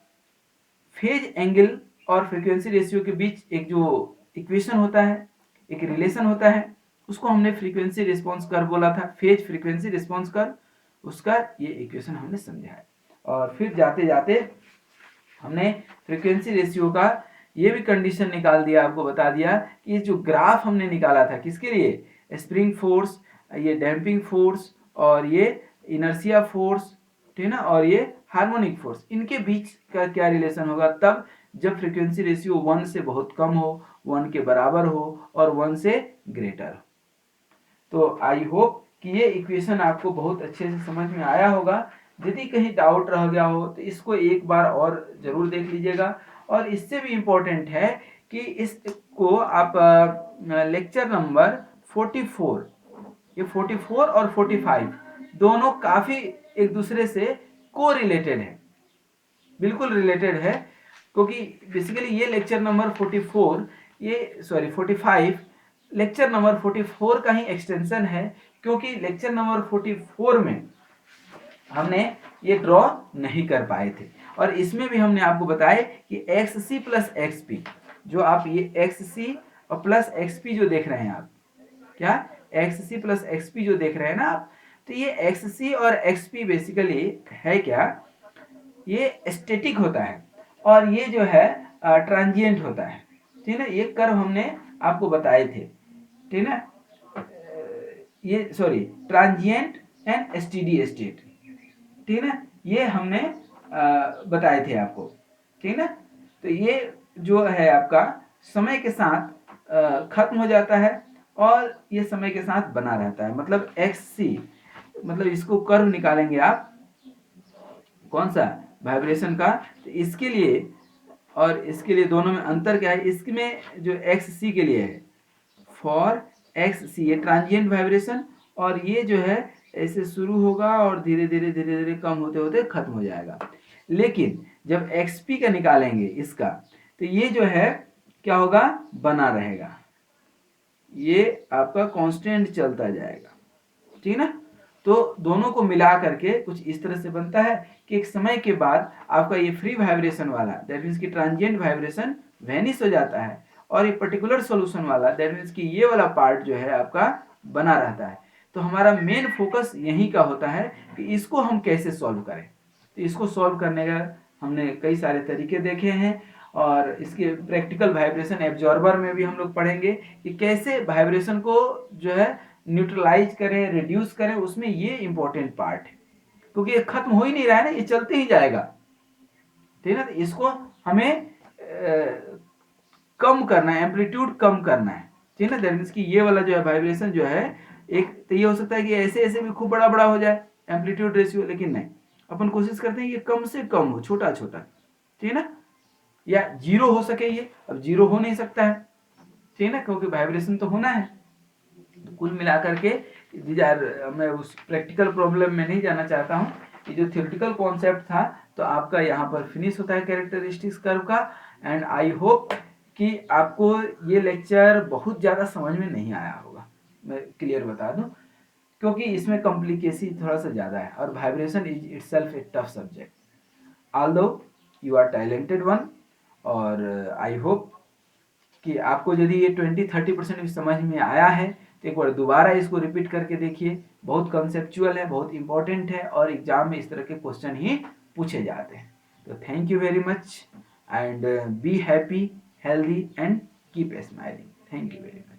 फेज एंगल और फ्रीक्वेंसी रेशियो के बीच एक जो इक्वेशन होता है, एक रिलेशन होता है, उसको हमने फ्रीक्वेंसी रिस्पॉन्स कर्व बोला था, फेज फ्रीक्वेंसी रिस्पॉन्स कर्व, उसका ये इक्वेशन हमने समझा है। और फिर जाते जाते हमने फ्रीक्वेंसी रेशियो का ये भी कंडीशन निकाल दिया, आपको बता दिया कि ये जो ग्राफ हमने निकाला था किसके लिए, स्प्रिंग फोर्स, ये डैम्पिंग फोर्स और ये इनर्शिया फोर्स, ठीक ना, और ये हार्मोनिक फोर्स, इनके बीच का क्या रिलेशन होगा तब जब फ्रीक्वेंसी रेशियो 1 से बहुत कम हो, 1 के बराबर हो और 1 से ग्रेटर हो। तो आई होप कि ये इक्वेशन आपको बहुत अच्छे से समझ में आया होगा। यदि कहीं डाउट रह गया हो तो इसको एक बार और जरूर देख लीजिएगा। और इससे भी इम्पोर्टेंट है कि इसको आप लेक्चर नंबर 44, ये 44 और 45 दोनों काफ़ी एक दूसरे से को रिलेटेड है, बिल्कुल रिलेटेड है, क्योंकि बेसिकली ये लेक्चर नंबर 44, ये सॉरी 45 लेक्चर नंबर 44 का ही एक्सटेंशन है, क्योंकि लेक्चर नंबर 44 में हमने ये ड्रॉ नहीं कर पाए थे। और इसमें भी हमने आपको बताया कि एक्स सी प्लस एक्स पी, जो आप ये एक्स सी और प्लस एक्स पी जो देख रहे हैं आप, क्या एक्स सी प्लस एक्स पी जो देख रहे हैं ना आप, तो ये एक्स सी और एक्स पी बेसिकली है क्या, ये स्टैटिक होता है और ये जो है ट्रांजिएंट होता है, ठीक है। ये कर्व हमने आपको बताए थे, ठीक है, ये sorry transient and STD state, ठीक है, ये हमने बताए थे आपको, ठीक है। तो ये जो है आपका समय के साथ खत्म हो जाता है और ये समय के साथ बना रहता है, मतलब एक्स सी, मतलब इसको कर्व निकालेंगे आप कौन सा, वाइब्रेशन का, तो इसके लिए और इसके लिए दोनों में अंतर क्या है, इसमें जो एक्स सी के लिए है फॉर एक्स सी, ये ट्रांजिएंट वाइब्रेशन, और ये जो है ऐसे शुरू होगा और धीरे धीरे धीरे धीरे कम होते होते खत्म हो जाएगा। लेकिन जब एक्सपी का निकालेंगे इसका, तो ये जो है क्या होगा, बना रहेगा, ये आपका कांस्टेंट चलता जाएगा, ठीक ना। तो दोनों को मिला करके कुछ इस तरह से बनता है कि एक समय के बाद आपका ये फ्री वाइब्रेशन वाला, दैट मीन्स की ट्रांजिएंट वाइब्रेशन वैनिश हो जाता है, और ये पर्टिकुलर सॉल्यूशन वाला, दैट मीन्स कि ये वाला पार्ट जो है आपका बना रहता है। तो हमारा मेन फोकस यही का होता है कि इसको हम कैसे सॉल्व करें। तो इसको सॉल्व करने का हमने कई सारे तरीके देखे हैं, और इसके प्रैक्टिकल वाइब्रेशन एब्जॉर्बर में भी हम लोग पढ़ेंगे कि कैसे वाइब्रेशन को जो है न्यूट्रलाइज करें, रिड्यूस करें, उसमें ये इंपॉर्टेंट पार्ट है, क्योंकि ये खत्म हो ही नहीं रहा है ना, ये चलते ही जाएगा, ठीक है। तो इसको हमें कम करना है, एम्पलीट्यूड कम करना है, ठीक है ना। दैट मीन्स कि ये वाला जो है वाइब्रेशन जो है, एक तो ये हो सकता है कि ऐसे ऐसे भी खूब बड़ा बड़ा हो जाए एम्पलीट्यूड रेशियो, लेकिन नहीं, अपन कोशिश करते हैं कि कम से कम हो, छोटा छोटा, ठीक है ना, या जीरो हो सके ये, अब जीरो हो नहीं सकता है, ठीक है ना, क्योंकि वाइब्रेशन तो होना है। तो कुल मिलाकर के मैं उस प्रैक्टिकल प्रॉब्लम में नहीं जाना चाहता हूँ, ये जो थियोरेटिकल कॉन्सेप्ट था तो आपका यहाँ पर फिनिश होता है कैरेक्टरिस्टिक्स कर्व का। एंड आई होप कि आपको ये लेक्चर बहुत ज़्यादा समझ में नहीं आया होगा, मैं क्लियर बता दूं, क्योंकि इसमें कॉम्प्लिकेसी थोड़ा सा ज़्यादा है और vibration is itself a tough subject, although you are talented one. और आई होप कि आपको यदि ये 20-30% भी समझ में आया है तो एक बार दोबारा इसको रिपीट करके देखिए, बहुत कंसेप्चुअल है, बहुत इंपॉर्टेंट है, और एग्जाम में इस तरह के क्वेश्चन ही पूछे जाते हैं। तो thank you very much and be happy, healthy and keep smiling. Thank you very much.